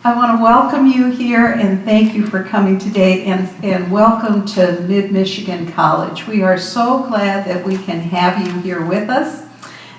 I want to welcome you here and thank you for coming today, and welcome to Mid-Michigan College. We are so glad that we can have you here with us.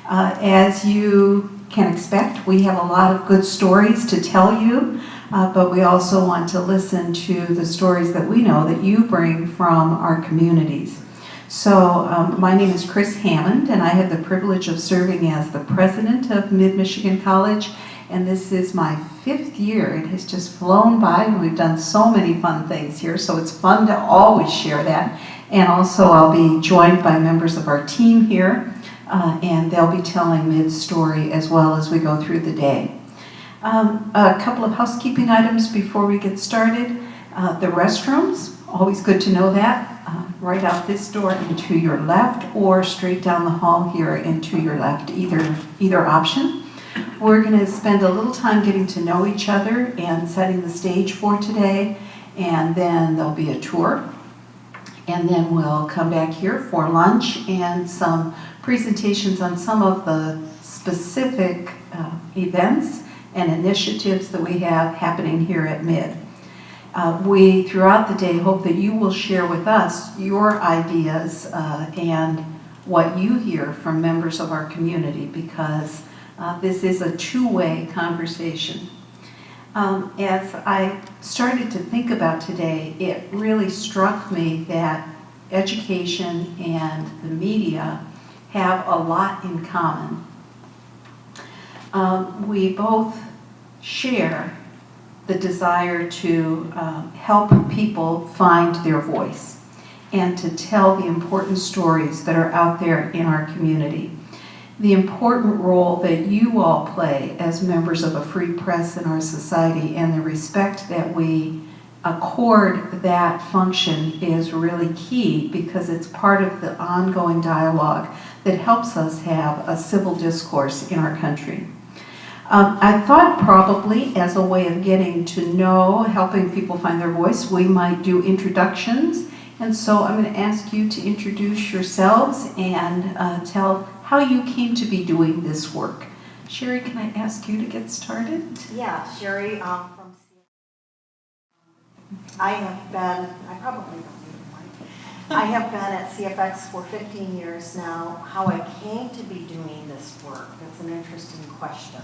As you can expect, we have a lot of good stories to tell you, but we also want to listen to the stories that we know that you bring from our communities. So my name is Chris Hammond, and I have the privilege of serving as the president of Mid-Michigan College, and this is my 5th year. It has just flown by, and we've done so many fun things here, so it's fun to always share that. And also I'll be joined by members of our team here, and they'll be telling Mid's story as well as we go through the day. A couple of housekeeping items before we get started. The restrooms, always good to know that. Right out this door and to your left, or straight down the hall here and to your left, either option. We're going to spend a little time getting to know each other and setting the stage for today, and then there'll be a tour, and then we'll come back here for lunch and some presentations on some of the specific events and initiatives that we have happening here at Mid. We, throughout the day, hope that you will share with us your ideas and what you hear from members of our community, because this is a two-way conversation. As I started to think about today, it really struck me that education and the media have a lot in common. We both share the desire to help people find their voice and to tell the important stories that are out there in our community. The important role that you all play as members of a free press in our society, and the respect that we accord that function, is really key, because it's part of the ongoing dialogue that helps us have a civil discourse in our country. I thought probably as a way of getting to know, helping people find their voice, we might do introductions. And so I'm going to ask you to introduce yourselves and tell how you came to be doing this work. Sherry, can I ask you to get started? Yeah, Sherry from I have been at CFX for 15 years now. How I came to be doing this work, that's an interesting question,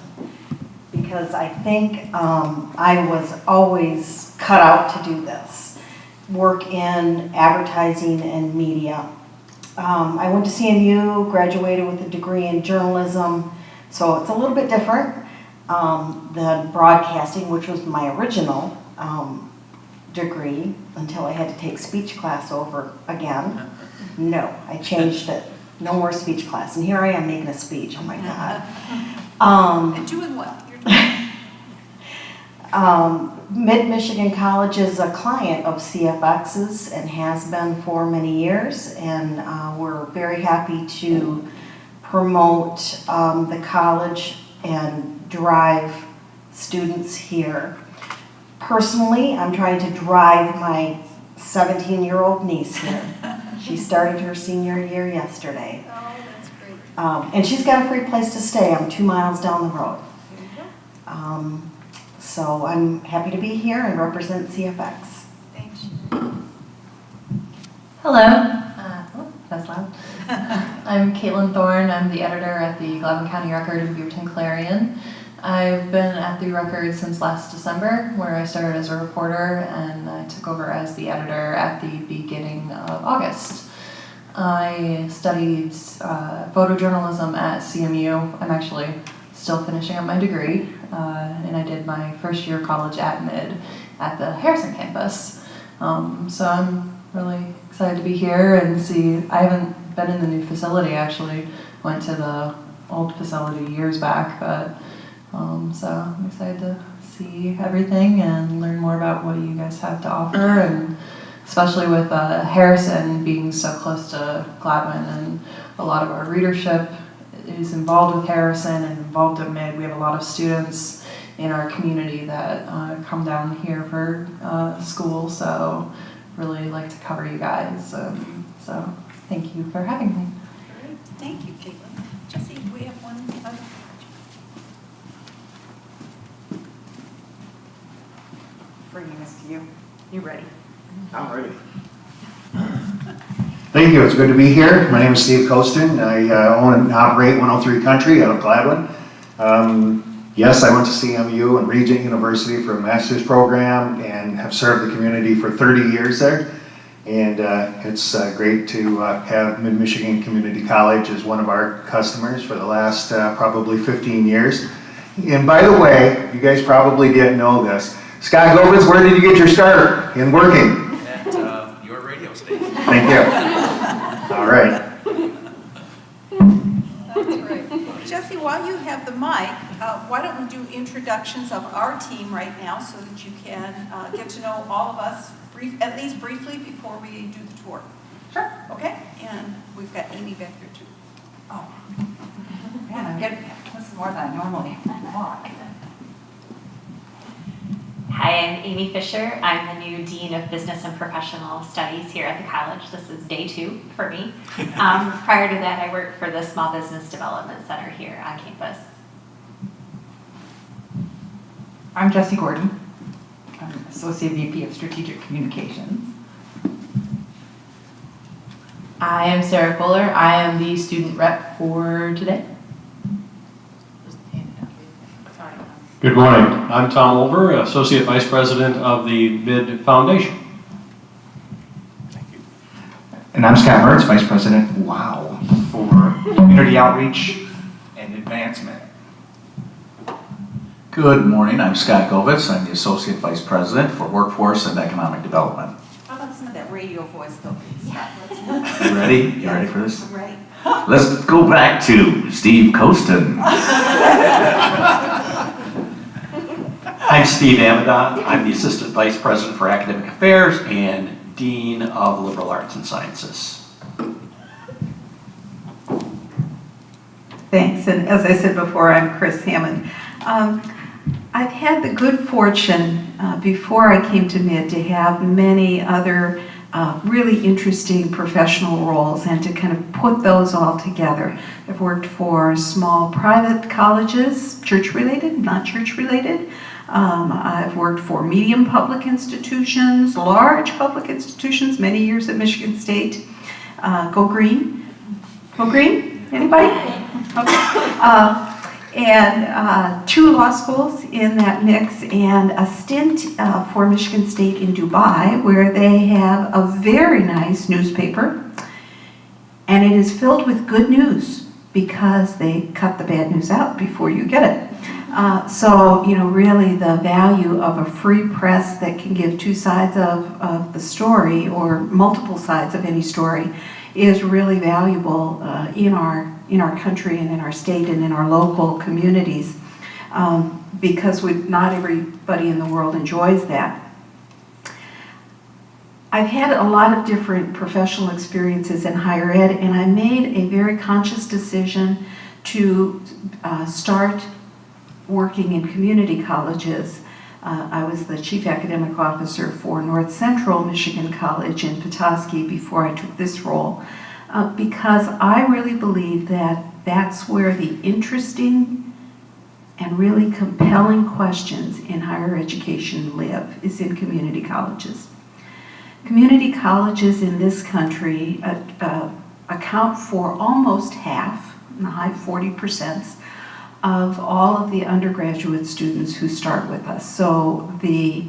because I think I was always cut out to do this, work in advertising and media. I went to CMU, graduated with a degree in journalism, so it's a little bit different than broadcasting, which was my original degree, until I had to take speech class over again. No, I changed it. No more speech class. And here I am making a speech. Oh my God. And doing what? Mid-Michigan College is a client of CFX's and has been for many years, and we're very happy to promote the college and drive students here. Personally, I'm trying to drive my 17-year-old niece here. She started her senior year yesterday. Oh, that's great. And she's got a free place to stay. I'm 2 miles down the road. There you go. So I'm happy to be here and represent CFX. Thanks. Hello. That's loud. I'm Caitlin Thorne. I'm the editor at the Glavin County Record and Beaverton Clarion. I've been at the Record since last December, where I started as a reporter, and I took over as the editor at the beginning of August. I studied photojournalism at CMU. I'm actually still finishing up my degree, and I did my first year of college at Mid at the Harrison campus. So I'm really excited to be here and see. I haven't been in the new facility, actually. Went to the old facility years back, but so I'm excited to see everything and learn more about what you guys have to offer, and especially with Harrison being so close to Gladwin, and a lot of our readership is involved with Harrison and involved at Mid. We have a lot of students in our community that come down here for school, so really like to cover you guys. So thank you for having me. Great. Thank you, Caitlin. Jesse, do we have one other? bringing this to you. You ready? I'm ready. Thank you. It's good to be here. My name is Steve Costa. I own and operate 103 Country out of Gladwin. Yes, I went to CMU and Regent University for a master's program and have served the community for 30 years there. And it's great to have Mid-Michigan Community College as one of our customers for the last probably 15 years. And by the way, you guys probably didn't know this. Scott Gilbertson, where did you get your start in working? At your radio station. Thank you. All right. That's great. Jesse, while you have the mic, why don't we do introductions of our team right now so that you can get to know all of us, at least briefly, before we do the tour. Sure. Okay? And we've got Amy back there too. Oh, man, I'm getting, this is more than I normally walk. Hi, I'm Amy Fisher. I'm the new Dean of Business and Professional Studies here at the college. This is day 2 for me. Prior to that, I worked for the Small Business Development Center here on campus. I'm Jessie Gordon. I'm Associate VP of Strategic Communications. I am Sarah Kohler. I am the student rep for today. Sorry. Good morning. I'm Tom Olver, Associate Vice President of the MID Foundation. And I'm Scott Mertz, Vice President, wow, for Community Outreach and Advancement. Good morning, I'm Scott Govitz. I'm the Associate Vice President for Workforce and Economic Development. How about some of that radio voice though, please? Yeah. You ready? You ready for this? I'm ready. Let's go back to Steve Costa. I'm Steve Amadon. I'm the Assistant Vice President for Academic Affairs and Dean of Liberal Arts and Sciences. Thanks, and as I said before, I'm Chris Hammond. I've had the good fortune before I came to MID to have many other really interesting professional roles and to kind of put those all together. I've worked for small private colleges, church-related, not church-related. I've worked for medium public institutions, large public institutions, many years at Michigan State. Go Green. Go Green? Anybody? Okay. And 2 law schools in that mix, and a stint for Michigan State in Dubai, where they have a very nice newspaper, and it is filled with good news because they cut the bad news out before you get it. So, you know, really the value of a free press that can give 2 sides of the story, or multiple sides of any story, is really valuable in our country and in our state and in our local communities, because not everybody in the world enjoys that. I've had a lot of different professional experiences in higher ed, and I made a very conscious decision to start working in community colleges. I was the Chief Academic Officer for North Central Michigan College in Petoskey before I took this role, because I really believe that that's where the interesting and really compelling questions in higher education live, is in community colleges. Community colleges in this country account for almost half, in the high 40%, of all of the undergraduate students who start with us. So the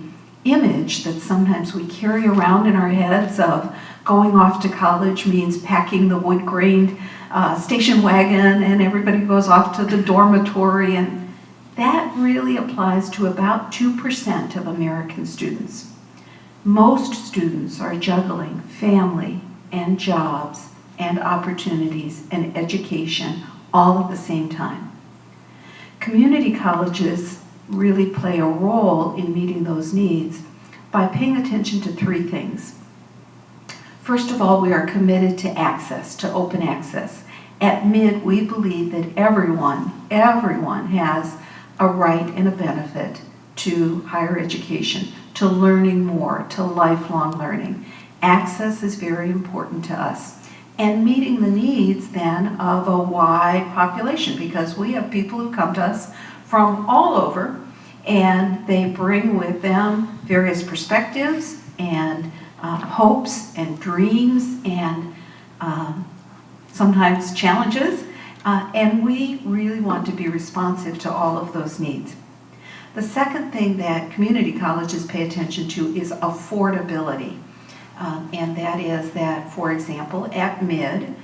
image that sometimes we carry around in our heads of going off to college means packing the wood-grained station wagon and everybody goes off to the dormitory, and that really applies to about 2% of American students. Most students are juggling family and jobs and opportunities and education all at the same time. Community colleges really play a role in meeting those needs by paying attention to 3 things. First of all, we are committed to access, to open access. At MID, we believe that everyone has a right and a benefit to higher education, to learning more, to lifelong learning. Access is very important to us. And meeting the needs then of a wide population, because we have people who come to us from all over, and they bring with them various perspectives and hopes and dreams and sometimes challenges, and we really want to be responsive to all of those needs. The second thing that community colleges pay attention to is affordability. And that is that, for example, at Mid,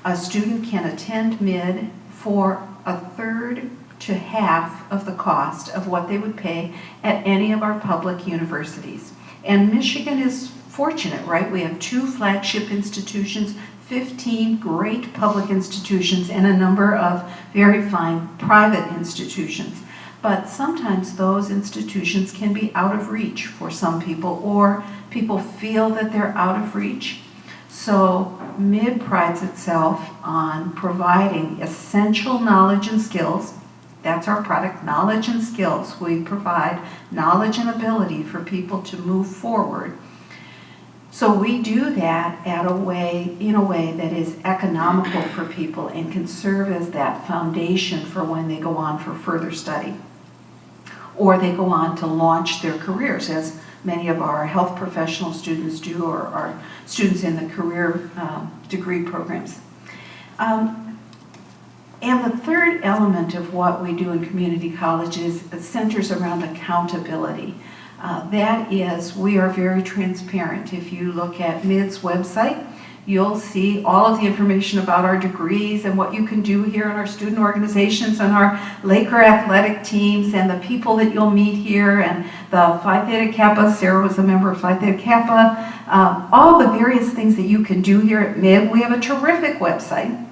a student can attend Mid for a third to half of the cost of what they would pay at any of our public universities. And Michigan is fortunate, right? We have 2 flagship institutions, 15 great public institutions, and a number of very fine private institutions. But sometimes those institutions can be out of reach for some people, or people feel that they're out of reach. So Mid prides itself on providing essential knowledge and skills. That's our product, knowledge and skills. We provide knowledge and ability for people to move forward. So we do that in a way that is economical for people and can serve as that foundation for when they go on for further study, or they go on to launch their careers, as many of our health professional students do, or our students in the career degree programs. And the third element of what we do in community colleges centers around accountability. That is, we are very transparent. If you look at Mid's website, you'll see all of the information about our degrees and what you can do here in our student organizations and our Laker athletic teams and the people that you'll meet here and the Phi Theta Kappa. Sarah was a member of Phi Theta Kappa. All the various things that you can do here at Mid. We have a terrific website.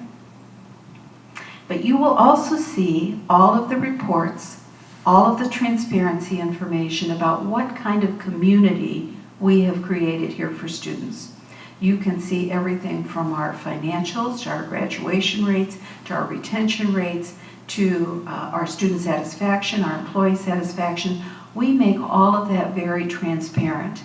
But you will also see all of the reports, all of the transparency information about what kind of community we have created here for students. You can see everything from our financials, to our graduation rates, to our retention rates, to our student satisfaction, our employee satisfaction. We make all of that very transparent.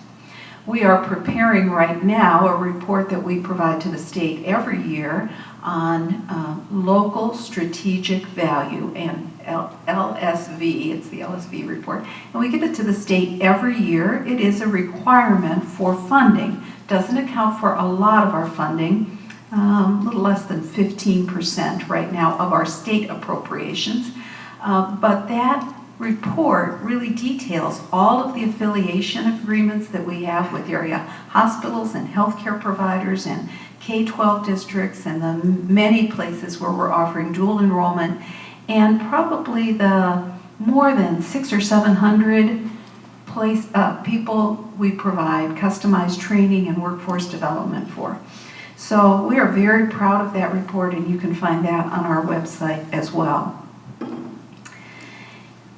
We are preparing right now a report that we provide to the state every year on local strategic value, and LSV, it's the Lsb Report, and we give it to the state every year. It is a requirement for funding. Doesn't account for a lot of our funding, a little less than 15% right now of our state appropriations, but that report really details all of the affiliation agreements that we have with area hospitals and healthcare providers and K-12 districts and the many places where we're offering dual enrollment, and probably the more than 600 or 700 people we provide customized training and workforce development for. So we are very proud of that report, and you can find that on our website as well.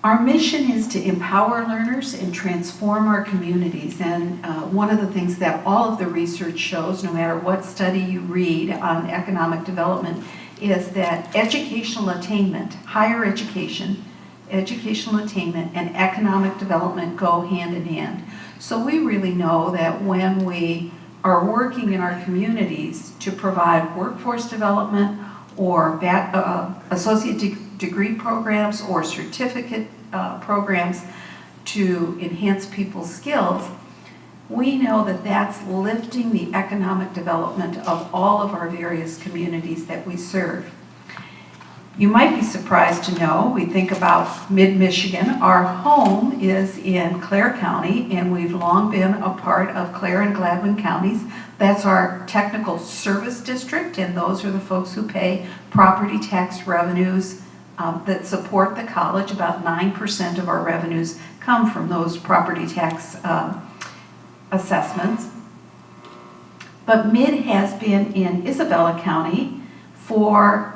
Our mission is to empower learners and transform our communities, and one of the things that all of the research shows, no matter what study you read on economic development, is that educational attainment, higher education, educational attainment and economic development go hand in hand. So we really know that when we are working in our communities to provide workforce development or associate degree programs or certificate programs to enhance people's skills, we know that that's lifting the economic development of all of our various communities that we serve. You might be surprised to know, we think about Mid-Michigan. Our home is in Clare County, and we've long been a part of Clare and Gladwin counties. That's our technical service district, and those are the folks who pay property tax revenues that support the college. About 9% of our revenues come from those property tax assessments. But Mid has been in Isabella County for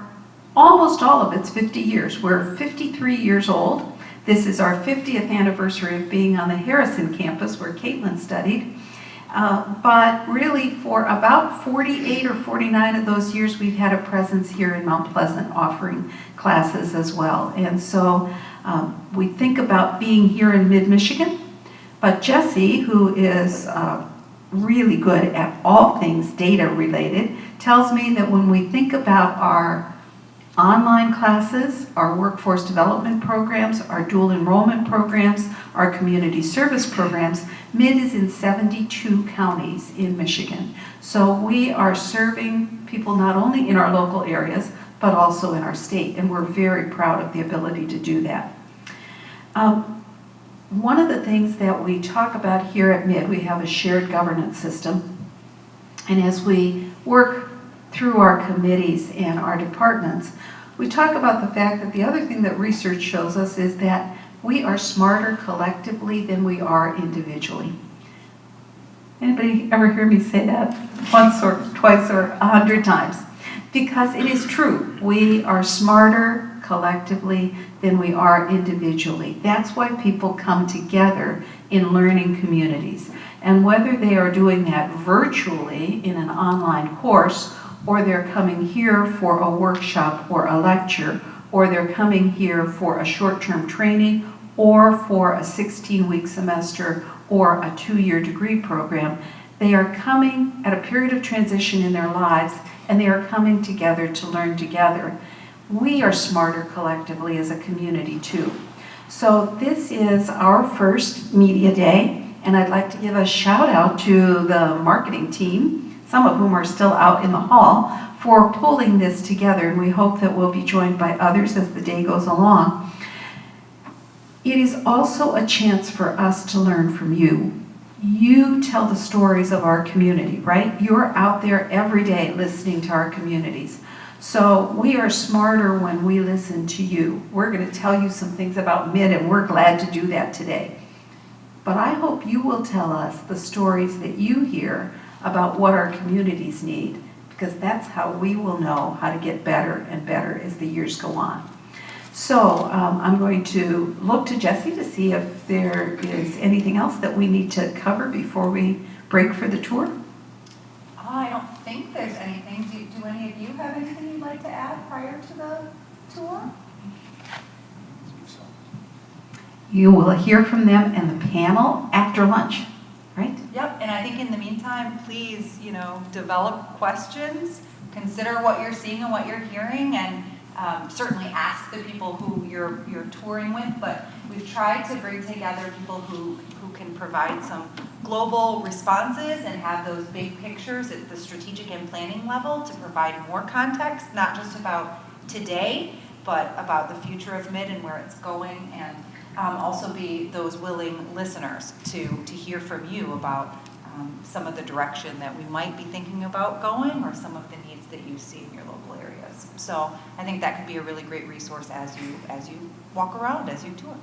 almost all of its 50 years. We're 53 years old. This is our 50th anniversary of being on the Harrison campus where Caitlin studied. But really for about 48 or 49 of those years, we've had a presence here in Mount Pleasant offering classes as well. And so we think about being here in Mid-Michigan, but Jesse, who is really good at all things data related, tells me that when we think about our online classes, our workforce development programs, our dual enrollment programs, our community service programs. MID is in 72 counties in Michigan. So we are serving people not only in our local areas, but also in our state, and we're very proud of the ability to do that. One of the things that we talk about here at MID, we have a shared governance system, and as we work through our committees and our departments, we talk about the fact that the other thing that research shows us is that we are smarter collectively than we are individually. Anybody ever hear me say that once or twice or 100 times? Because it is true. We are smarter collectively than we are individually. That's why people come together in learning communities. And whether they are doing that virtually in an online course, or they're coming here for a workshop or a lecture, or they're coming here for a short-term training, or for a 16-week semester, or a 2-year degree program, they are coming at a period of transition in their lives, and they are coming together to learn together. We are smarter collectively as a community too. So this is our first media day, and I'd like to give a shout out to the marketing team, some of whom are still out in the hall, for pulling this together, and we hope that we'll be joined by others as the day goes along. It is also a chance for us to learn from you. You tell the stories of our community, right? You're out there every day listening to our communities. So we are smarter when we listen to you. We're going to tell you some things about MID, and we're glad to do that today. But I hope you will tell us the stories that you hear about what our communities need, because that's how we will know how to get better and better as the years go on. So I'm going to look to Jessie to see if there is anything else that we need to cover before we break for the tour. I don't think there's anything. Do any of you have anything you'd like to add prior to the tour? You will hear from them and the panel after lunch, right? Yep, and I think in the meantime, please, develop questions, consider what you're seeing and what you're hearing, and certainly ask the people who you're touring with, but we've tried to bring together people who can provide some global responses and have those big pictures at the strategic and planning level to provide more context, not just about today, but about the future of MID and where it's going, and also be those willing listeners to hear from you about some of the direction that we might be thinking about going, or some of the needs that you see in your local areas. So I think that could be a really great resource as you walk around, as you tour.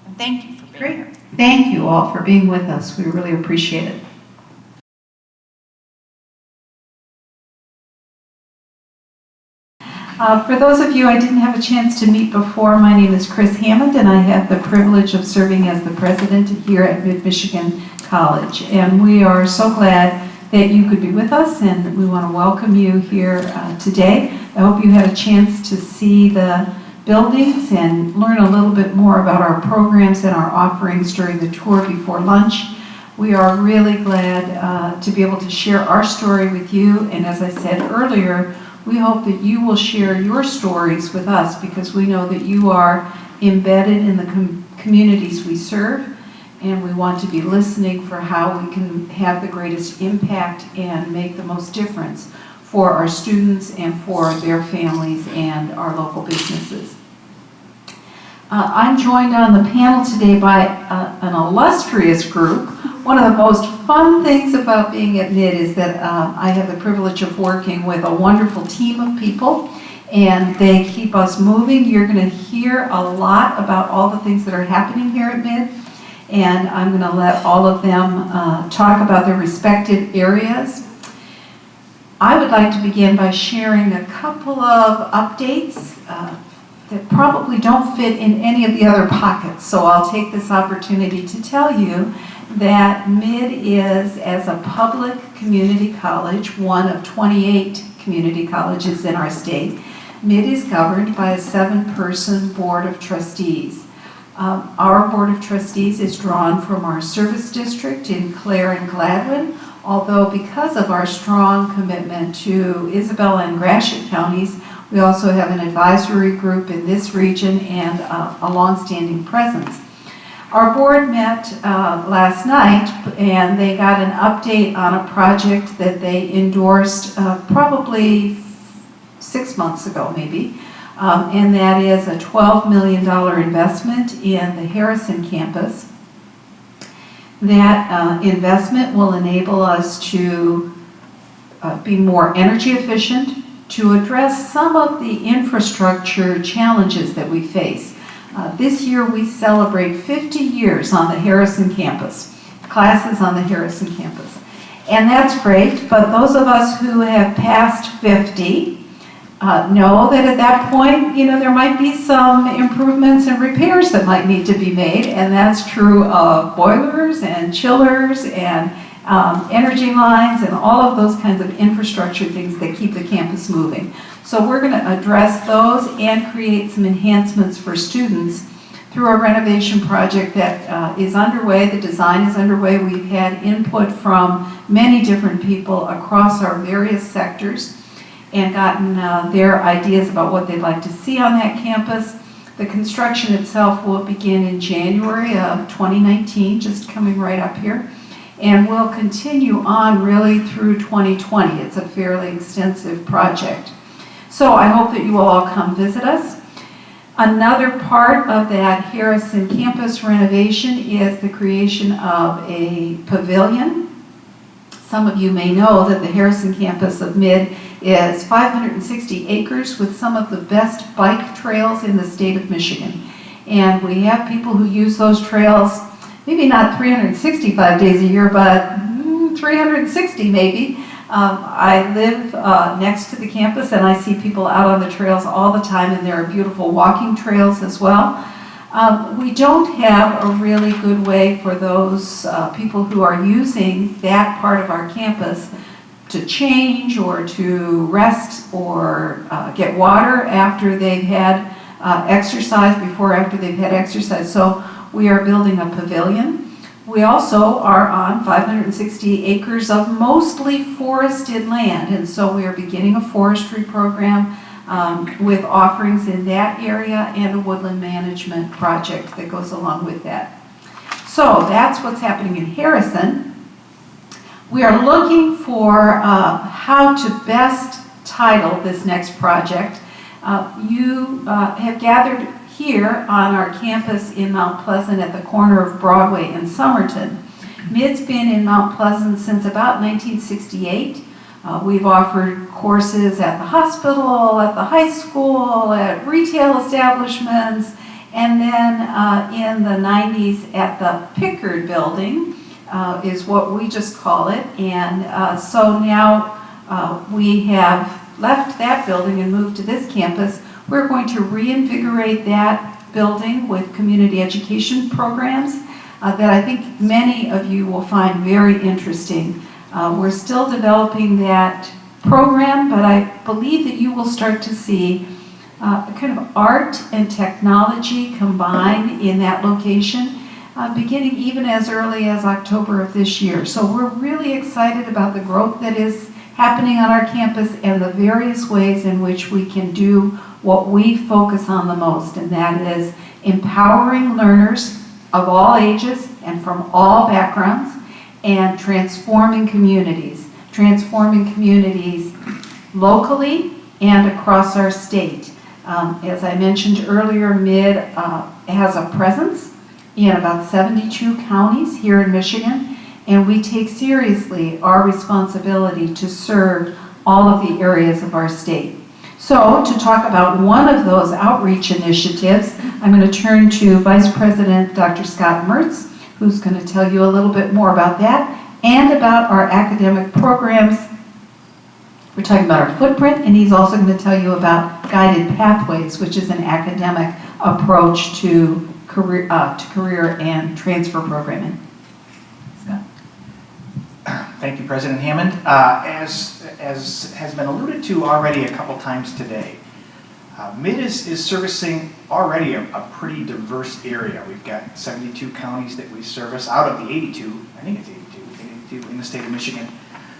And thank you for being here. Thank you all for being with us. We really appreciate it. For those of you I didn't have a chance to meet before, my name is Chris Hammond, and I have the privilege of serving as the president here at Mid-Michigan College. And we are so glad that you could be with us, and we want to welcome you here today. I hope you had a chance to see the buildings and learn a little bit more about our programs and our offerings during the tour before lunch. We are really glad to be able to share our story with you, and as I said earlier, we hope that you will share your stories with us, because we know that you are embedded in the communities we serve, and we want to be listening for how we can have the greatest impact and make the most difference for our students and for their families and our local businesses. I'm joined on the panel today by an illustrious group. One of the most fun things about being at MID is that I have the privilege of working with a wonderful team of people, and they keep us moving. You're going to hear a lot about all the things that are happening here at MID, and I'm going to let all of them talk about their respective areas. I would like to begin by sharing a couple of updates that probably don't fit in any of the other pockets, so I'll take this opportunity to tell you that MID is, as a public community college, one of 28 community colleges in our state. MID is governed by a 7-person board of trustees. Our board of trustees is drawn from our service district in Clare and Gladwin, although because of our strong commitment to Isabella and Gratiot counties, We also have an advisory group in this region and a longstanding presence. Our board met last night and they got an update on a project that they endorsed probably 6 months ago maybe, and that is a $12 million investment in the Harrison campus. That investment will enable us to be more energy efficient, to address some of the infrastructure challenges that we face. This year we celebrate 50 years on the Harrison campus, classes on the Harrison campus. And that's great, but those of us who have passed 50 know that at that point, there might be some improvements and repairs that might need to be made, and that's true of boilers and chillers and energy lines and all of those kinds of infrastructure things that keep the campus moving. So we're going to address those and create some enhancements for students through a renovation project that is underway. The design is underway. We've had input from many different people across our various sectors and gotten their ideas about what they'd like to see on that campus. The construction itself will begin in January of 2019, just coming right up here, and will continue on really through 2020. It's a fairly extensive project. So I hope that you will all come visit us. Another part of that Harrison campus renovation is the creation of a pavilion. Some of you may know that the Harrison campus of Mid is 560 acres with some of the best bike trails in the state of Michigan. And we have people who use those trails, maybe not 365 days a year, but 360 maybe. I live next to the campus and I see people out on the trails all the time, and there are beautiful walking trails as well. We don't have a really good way for those people who are using that part of our campus to change or to rest or get water after they've had exercise, before or after they've had exercise. So we are building a pavilion. We also are on 560 acres of mostly forested land, and so we are beginning a forestry program with offerings in that area and a woodland management project that goes along with that. So that's what's happening in Harrison. We are looking for how to best title this next project. You have gathered here on our campus in Mount Pleasant at the corner of Broadway and Somerton. Mid's been in Mount Pleasant since about 1968. We've offered courses at the hospital, at the high school, at retail establishments, and then in the 90s at the Pickard building is what we just call it. And so now we have left that building and moved to this campus. We're going to reinvigorate that building with community education programs that I think many of you will find very interesting. We're still developing that program, but I believe that you will start to see a kind of art and technology combined in that location, beginning even as early as October of this year. So we're really excited about the growth that is happening on our campus and the various ways in which we can do what we focus on the most, and that is empowering learners of all ages and from all backgrounds, and transforming communities locally and across our state. As I mentioned earlier, Mid has a presence in about 72 counties here in Michigan, and we take seriously our responsibility to serve all of the areas of our state. So to talk about one of those outreach initiatives, I'm going to turn to Vice President Dr. Scott Mertz, who's going to tell you a little bit more about that and about our academic programs. We're talking about our footprint, and he's also going to tell you about Guided Pathways, which is an academic approach to career and transfer programming. Scott. Thank you, President Hammond. As has been alluded to already a couple times today, Mid is servicing already a pretty diverse area. We've got 72 counties that we service out of the 82, I think it's 82 in the state of Michigan.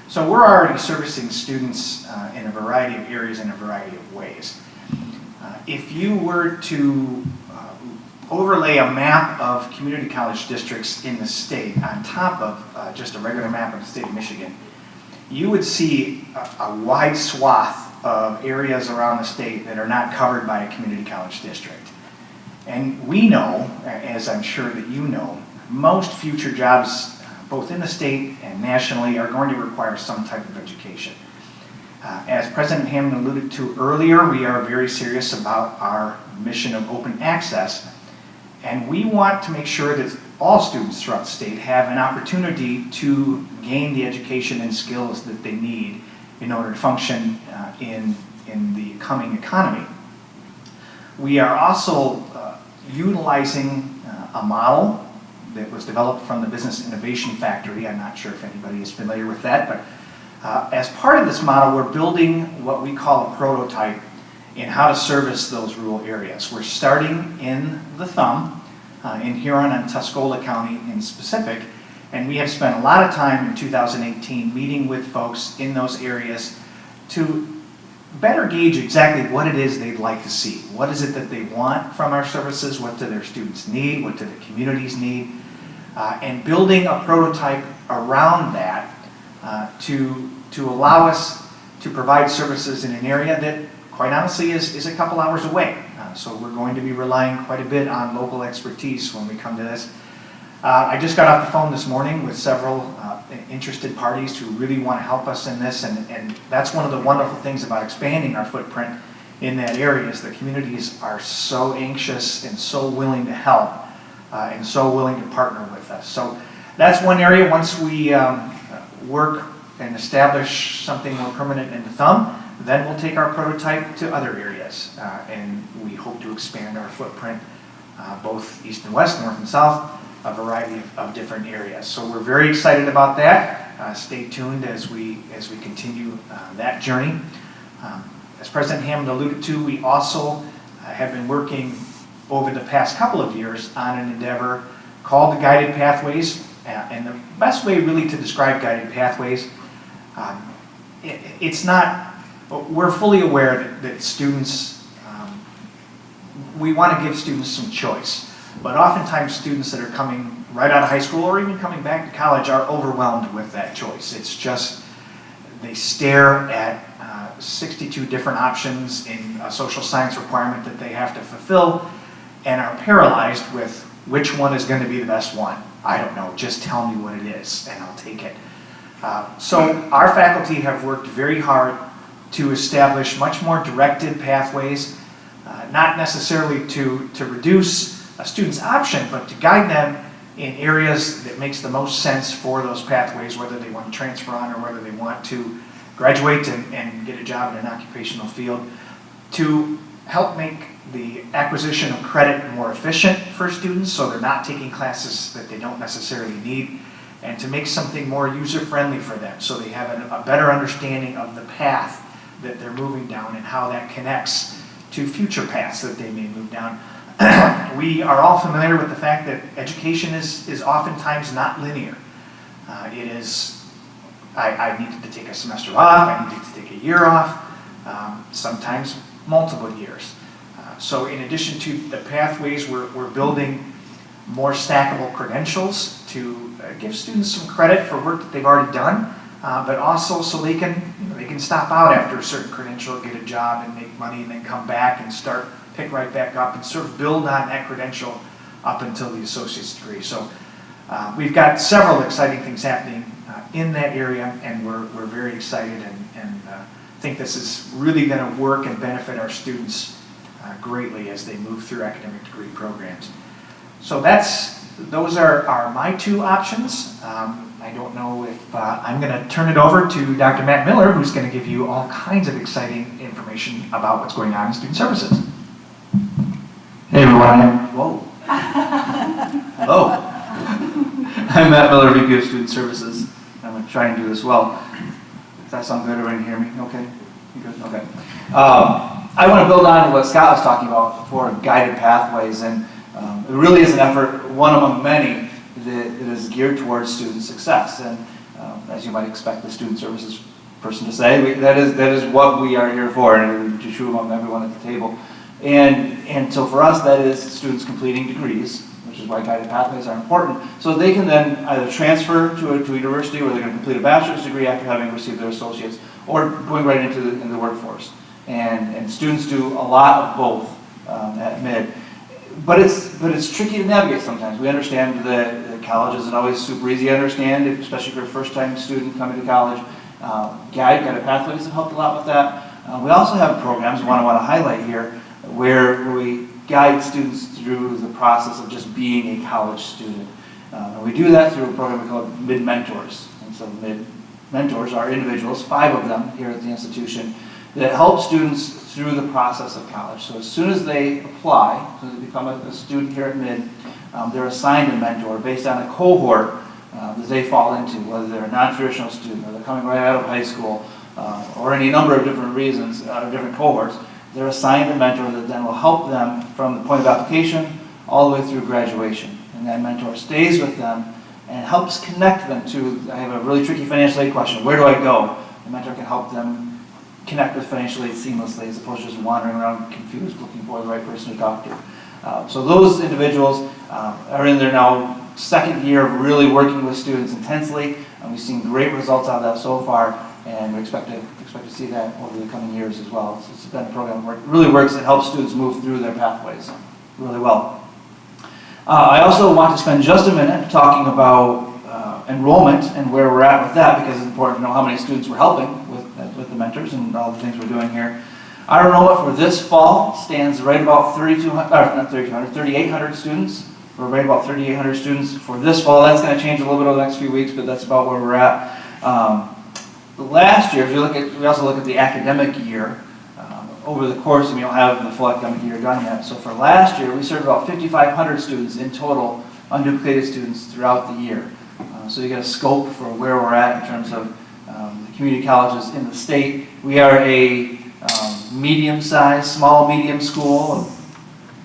So we're already servicing students in a variety of areas in a variety of ways. If you were to overlay a map of community college districts in the state on top of just a regular map of the state of Michigan, you would see a wide swath of areas around the state that are not covered by a community college district. And we know, as I'm sure that you know, most future jobs, both in the state and nationally, are going to require some type of education. As President Hammond alluded to earlier, we are very serious about our mission of open access, and we want to make sure that all students throughout the state have an opportunity to gain the education and skills that they need in order to function in the coming economy. We are also utilizing a model that was developed from the Business Innovation Factory. I'm not sure if anybody is familiar with that, but as part of this model, we're building what we call a prototype in how to service those rural areas. We're starting in the Thumb, in Huron and Tuscola County in specific, and we have spent a lot of time in 2018 meeting with folks in those areas to better gauge exactly what it is they'd like to see. What is it that they want from our services? What do their students need? What do the communities need? And building a prototype around that to allow us to provide services in an area that, quite honestly, is a couple hours away. So we're going to be relying quite a bit on local expertise when we come to this. I just got off the phone this morning with several interested parties who really want to help us in this, and that's one of the wonderful things about expanding our footprint in that area is the communities are so anxious and so willing to help and so willing to partner with us. So that's one area. Once we work and establish something more permanent in the Thumb, then we'll take our prototype to other areas, and we hope to expand our footprint both east and west, north and south, a variety of different areas. So we're very excited about that. Stay tuned as we continue that journey. As President Hammond alluded to, we also have been working over the past couple of years on an endeavor called the Guided Pathways. And the best way really to describe Guided Pathways, it's not, we're fully aware that students, we want to give students some choice. But oftentimes students that are coming right out of high school or even coming back to college are overwhelmed with that choice. It's just, they stare at 62 different options in a social science requirement that they have to fulfill and are paralyzed with which one is going to be the best one. I don't know, just tell me what it is and I'll take it. So our faculty have worked very hard to establish much more directed pathways, not necessarily to reduce a student's option, but to guide them in areas that makes the most sense for those pathways, whether they want to transfer on or whether they want to graduate and get a job in an occupational field, to help make the acquisition of credit more efficient for students so they're not taking classes that they don't necessarily need, and to make something more user-friendly for them so they have a better understanding of the path that they're moving down and how that connects to future paths that they may move down. We are all familiar with the fact that education is oftentimes not linear. It is, I needed to take a semester off, I needed to take a year off, sometimes multiple years. So in addition to the pathways, we're building more stackable credentials to give students some credit for work that they've already done, but also so they can stop out after a certain credential, get a job and make money and then come back and pick right back up and sort of build on that credential up until the associate's degree. So we've got several exciting things happening in that area, and we're very excited and think this is really going to work and benefit our students greatly as they move through academic degree programs. So those are my two options. I don't know if I'm going to turn it over to Dr. Matt Miller, who's going to give you all kinds of exciting information about what's going on in student services. Hey everyone, whoa. Hello. I'm Matt Miller, VP of Student Services. I'm going to try and do this well. Does that sound good? Everyone can hear me? Okay? You good? Okay. I want to build on what Scott was talking about for guided pathways, and it really is an effort, one among many, that is geared towards student success. And as you might expect the student services person to say. That is what we are here for, and to true among everyone at the table. And so for us, that is students completing degrees, which is why guided pathways are important. So they can then either transfer to a university where they're going to complete a bachelor's degree after having received their associates, or going right into the workforce. And students do a lot of both at mid. But it's tricky to navigate sometimes. We understand that college isn't always super easy to understand, especially for a first-time student coming to college. Guided pathways have helped a lot with that. We also have programs I want to highlight here where we guide students through the process of just being a college student. And we do that through a program we call Mid Mentors. And so Mid Mentors are individuals, 5 of them here at the institution, that help students through the process of college. So as soon as they apply, as soon as they become a student here at Mid, they're assigned a mentor based on a cohort that they fall into, whether they're a non-traditional student or they're coming right out of high school, or any number of different reasons, different cohorts. They're assigned a mentor that then will help them from the point of application all the way through graduation. And that mentor stays with them and helps connect them to, I have a really tricky financial aid question, where do I go? The mentor can help them connect with financial aid seamlessly as opposed to just wandering around confused looking for the right person to talk to. So those individuals are in their now second year of really working with students intensely, and we've seen great results out of that so far, and we expect to see that over the coming years as well. It's been a program that really works and helps students move through their pathways really well. I also want to spend just a minute talking about enrollment and where we're at with that, because it's important to know how many students we're helping with the mentors and all the things we're doing here. Our enrollment for this fall stands right about 3,800 students. We're right about 3,800 students for this fall. That's going to change a little bit over the next few weeks, but that's about where we're at. Last year, we also look at the academic year. Over the course, and we don't have the full academic year done yet. So for last year, we served about 5,500 students in total, unduplicated students throughout the year. So you get a scope for where we're at in terms of the community colleges in the state. We are a medium-sized, small-medium school.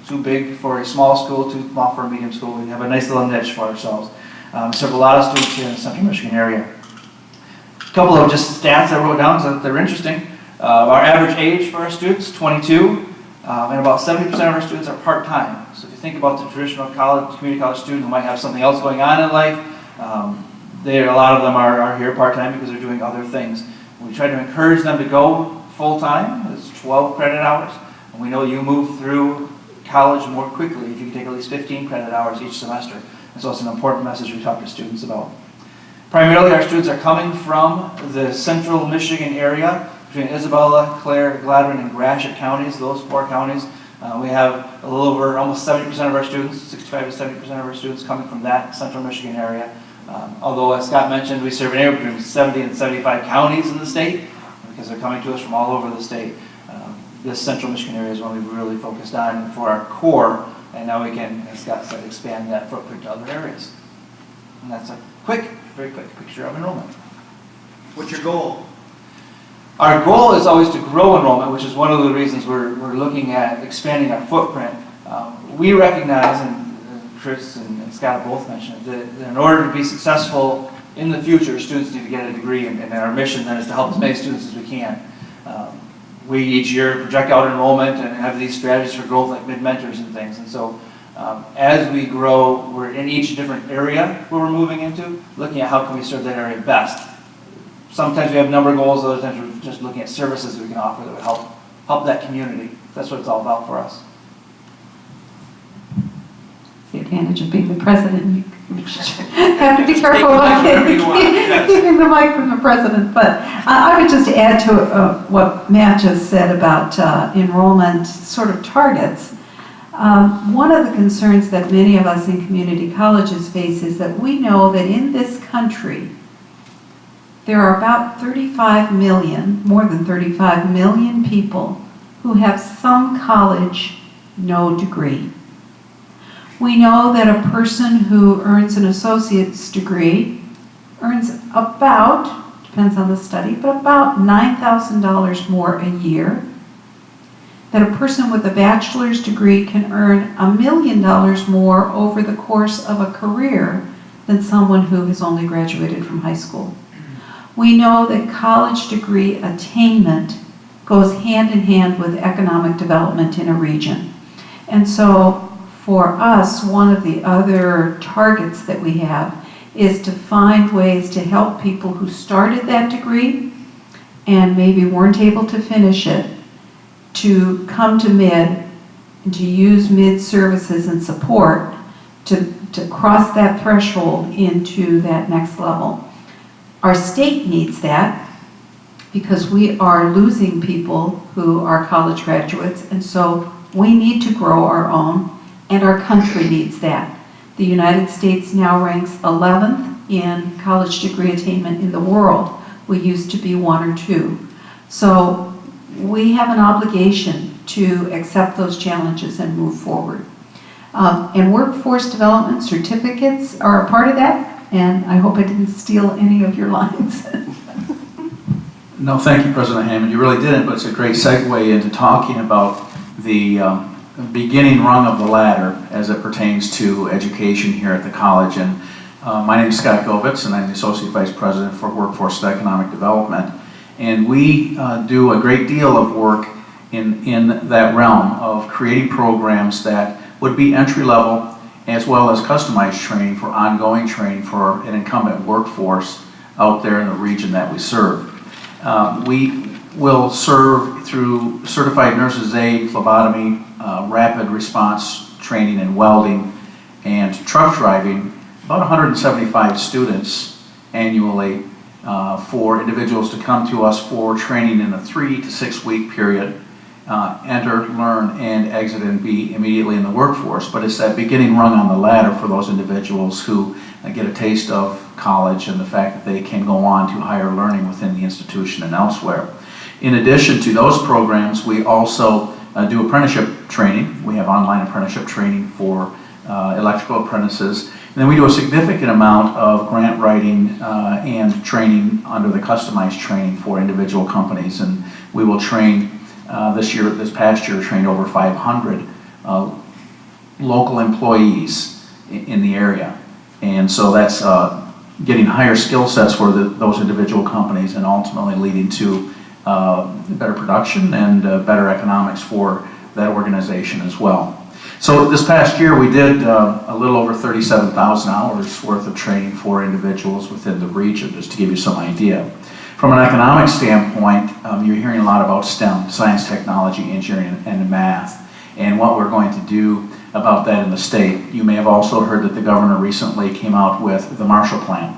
Too big for a small school, too small for a medium school. We have a nice little niche for ourselves. Serve a lot of students here in the Central Michigan area. A couple of just stats I wrote down so they're interesting. Our average age for our students, 22, and about 70% of our students are part-time. So if you think about the traditional community college student who might have something else going on in life, a lot of them are here part-time because they're doing other things. We try to encourage them to go full-time. It's 12 credit hours. And we know you move through college more quickly if you can take at least 15 credit hours each semester. And so it's an important message we talk to students about. Primarily, our students are coming from the Central Michigan area, between Isabella, Clare, Gladwin, and Gratiot counties, those 4 counties. We have a little over almost 70% of our students, 65 to 70% of our students coming from that Central Michigan area. Although, as Scott mentioned, we serve anywhere between 70 and 75 counties in the state, because they're coming to us from all over the state. This Central Michigan area is one we've really focused on for our core, and now we can, as Scott said, expand that footprint to other areas. And that's a very quick picture of enrollment. What's your goal? Our goal is always to grow enrollment, which is one of the reasons we're looking at expanding our footprint. We recognize, and Chris and Scott both mentioned it, that in order to be successful in the future, students need to get a degree, and our mission then is to help as many students as we can. We each year project out enrollment and have these strategies for growth like mid-mentors and things. And so as we grow, we're in each different area where we're moving into, looking at how can we serve that area best. Sometimes we have number goals, other times we're just looking at services that we can offer that would help that community. That's what it's all about for us. The advantage of being the president, you have to be careful about keeping the mic from the president. But I would just add to what Matt just said about enrollment sort of targets. One of the concerns that many of us in community colleges face is that we know that in this country, there are about 35 million, more than 35 million people who have some college, no degree. We know that a person who earns an associate's degree earns about, depends on the study, but about $9,000 more a year. That a person with a bachelor's degree can earn $1 million more over the course of a career than someone who has only graduated from high school. We know that college degree attainment goes hand in hand with economic development in a region. And so for us, one of the other targets that we have is to find ways to help people who started that degree and maybe weren't able to finish it to come to mid and to use mid services and support to cross that threshold into that next level. Our state needs that because we are losing people who are college graduates, and so we need to grow our own, and our country needs that. The United States now ranks 11th in college degree attainment in the world. We used to be 1 or 2. So we have an obligation to accept those challenges and move forward. And workforce development certificates are a part of that, and I hope I didn't steal any of your lines. No, thank you, President Hammond. You really didn't, but it's a great segue into talking about the beginning rung of the ladder as it pertains to education here at the college. And my name is Scott Govitz, and I'm the Associate Vice President for Workforce and Economic Development. And we do a great deal of work in that realm of creating programs that would be entry-level as well as customized training for ongoing training for an incumbent workforce out there in the region that we serve. We will serve through certified nurses aid, phlebotomy, rapid response training in welding, and truck driving, about 175 students annually for individuals to come to us for training in a 3 to 6 week period, enter, learn, and exit and be immediately in the workforce. But it's that beginning rung on the ladder for those individuals who get a taste of college and the fact that they can go on to higher learning within the institution and elsewhere. In addition to those programs, we also do apprenticeship training. We have online apprenticeship training for electrical apprentices. And then we do a significant amount of grant writing and training under the customized training for individual companies. And we will train this past year, trained over 500 local employees in the area. And so that's getting higher skill sets for those individual companies and ultimately leading to better production and better economics for that organization as well. So this past year we did a little over 37,000 hours worth of training for individuals within the region, just to give you some idea. From an economic standpoint, you're hearing a lot about STEM, science, technology, engineering, and math, and what we're going to do about that in the state. You may have also heard that the governor recently came out with the Marshall Plan.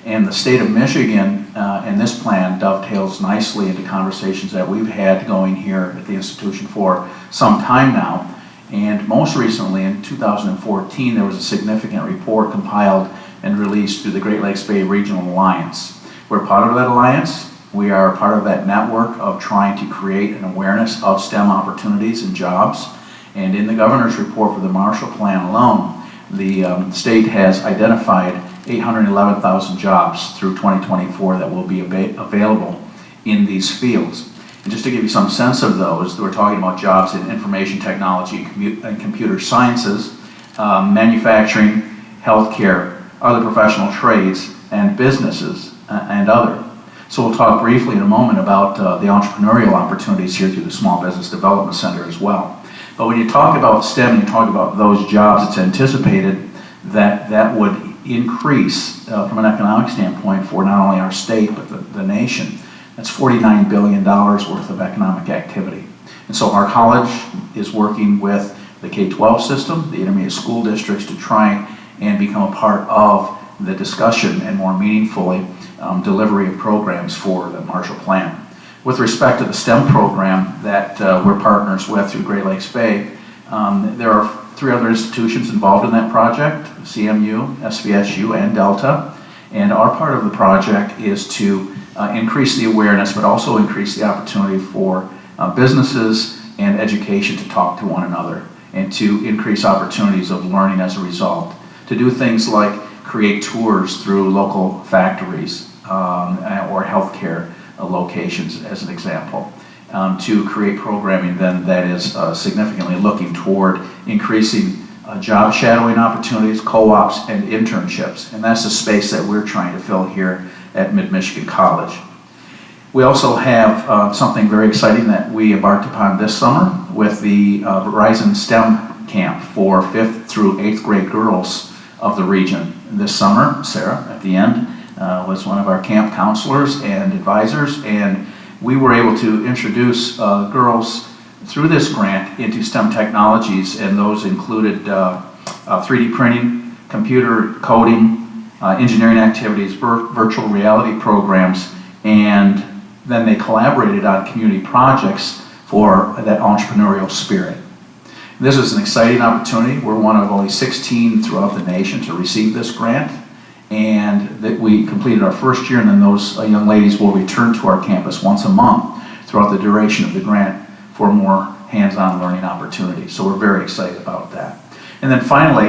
And the state of Michigan and this plan dovetails nicely into conversations that we've had going here at the institution for some time now. And most recently in 2014, there was a significant report compiled and released through the Great Lakes Bay Regional Alliance. We're part of that alliance. We are part of that network of trying to create an awareness of STEM opportunities and jobs. And in the governor's report for the Marshall Plan alone, the state has identified 811,000 jobs through 2024 that will be available in these fields. And just to give you some sense of those, we're talking about jobs in information technology and computer sciences, manufacturing, healthcare, other professional trades, and businesses, and other. So we'll talk briefly in a moment about the entrepreneurial opportunities here through the Small Business Development Center as well. But when you talk about STEM and you talk about those jobs, it's anticipated that that would increase from an economic standpoint for not only our state but the nation. That's $49 billion worth of economic activity. And so our college is working with the K-12 system, the intermediate school districts, to try and become a part of the discussion and more meaningfully delivery of programs for the Marshall Plan. With respect to the STEM program that we're partners with through Great Lakes Bay, there are 3 other institutions involved in that project, CMU, SVSU, and Delta. And our part of the project is to increase the awareness, but also increase the opportunity for businesses and education to talk to one another and to increase opportunities of learning as a result. To do things like create tours through local factories or healthcare locations, as an example. To create programming then that is significantly looking toward increasing job shadowing opportunities, co-ops, and internships. And that's the space that we're trying to fill here at Mid-Michigan College. We also have something very exciting that we embarked upon this summer with the Verizon STEM camp for 5th through 8th grade girls of the region. This summer, Sarah, at the end, was one of our camp counselors and advisors, and we were able to introduce girls through this grant into STEM technologies, and those included 3D printing, computer coding, engineering activities, virtual reality programs, and then they collaborated on community projects for that entrepreneurial spirit. This is an exciting opportunity. We're one of only 16 throughout the nation to receive this grant, and that we completed our first year, and then those young ladies will return to our campus once a month throughout the duration of the grant for more hands-on learning opportunities. So we're very excited about that. And then finally,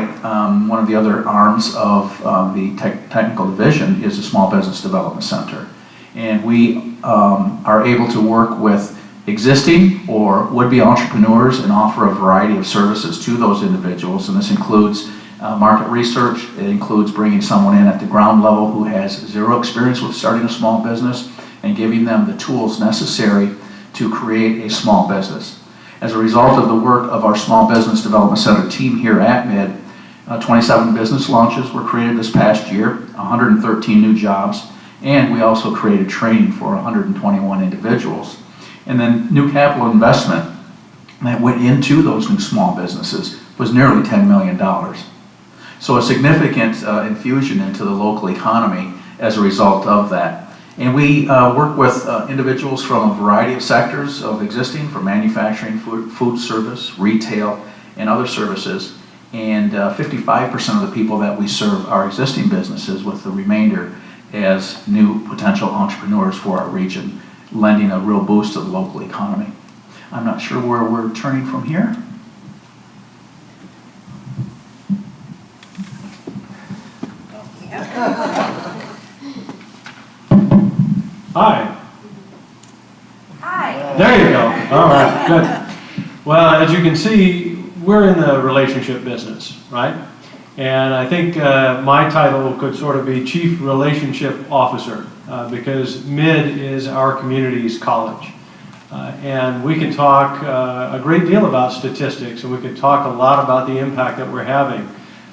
one of the other arms of the technical division is the Small Business Development Center. And we are able to work with existing or would-be entrepreneurs and offer a variety of services to those individuals. And this includes market research. It includes bringing someone in at the ground level who has zero experience with starting a small business and giving them the tools necessary to create a small business. As a result of the work of our Small Business Development Center team here at MID, 27 business launches were created this past year, 113 new jobs, and we also created training for 121 individuals. And then new capital investment that went into those new small businesses was nearly $10 million. So a significant infusion into the local economy as a result of that. And we work with individuals from a variety of sectors of existing, from manufacturing, food service, retail, and other services. And 55% of the people that we serve are existing businesses, with the remainder as new potential entrepreneurs for our region, lending a real boost to the local economy. I'm not sure where we're turning from here. Hi. Hi. There you go. All right, good. Well, as you can see, we're in the relationship business, right? And I think my title could sort of be Chief Relationship Officer, because MID is our community's college. And we can talk a great deal about statistics, and we can talk a lot about the impact that we're having.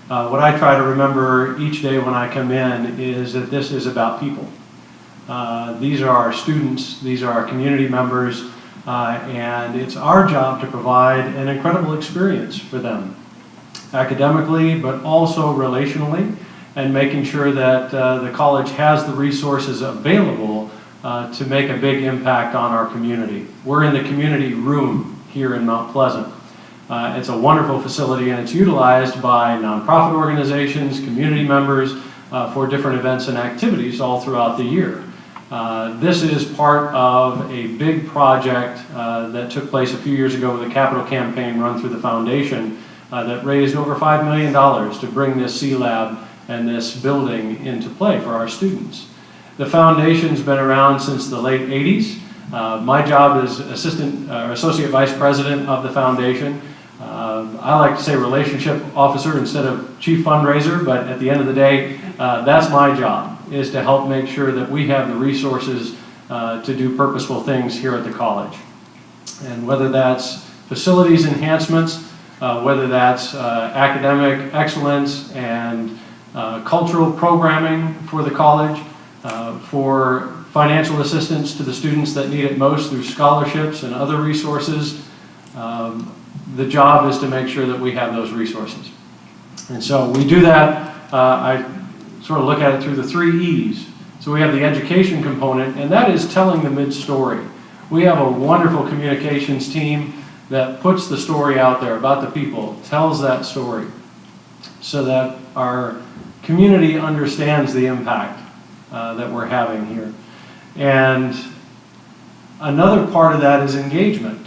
What I try to remember each day when I come in is that this is about people. These are our students, these are our community members, and it's our job to provide an incredible experience for them, academically, but also relationally, and making sure that the college has the resources available to make a big impact on our community. We're in the community room here in Mount Pleasant. It's a wonderful facility, and it's utilized by nonprofit organizations, community members, for different events and activities all throughout the year. This is part of a big project that took place a few years ago with a capital campaign run through the foundation that raised over $5 million to bring this C-Lab and this building into play for our students. The foundation's been around since the late 80s. My job is Associate Vice President of the foundation. I like to say relationship officer instead of chief fundraiser, but at the end of the day, that's my job, is to help make sure that we have the resources to do purposeful things here at the college. And whether that's facilities enhancements, whether that's academic excellence and cultural programming for the college, for financial assistance to the students that need it most through scholarships and other resources, the job is to make sure that we have those resources. And so we do that, I sort of look at it through the 3 E's. So we have the education component, and that is telling the MID story. We have a wonderful communications team that puts the story out there about the people, tells that story, so that our community understands the impact that we're having here. And another part of that is engagement.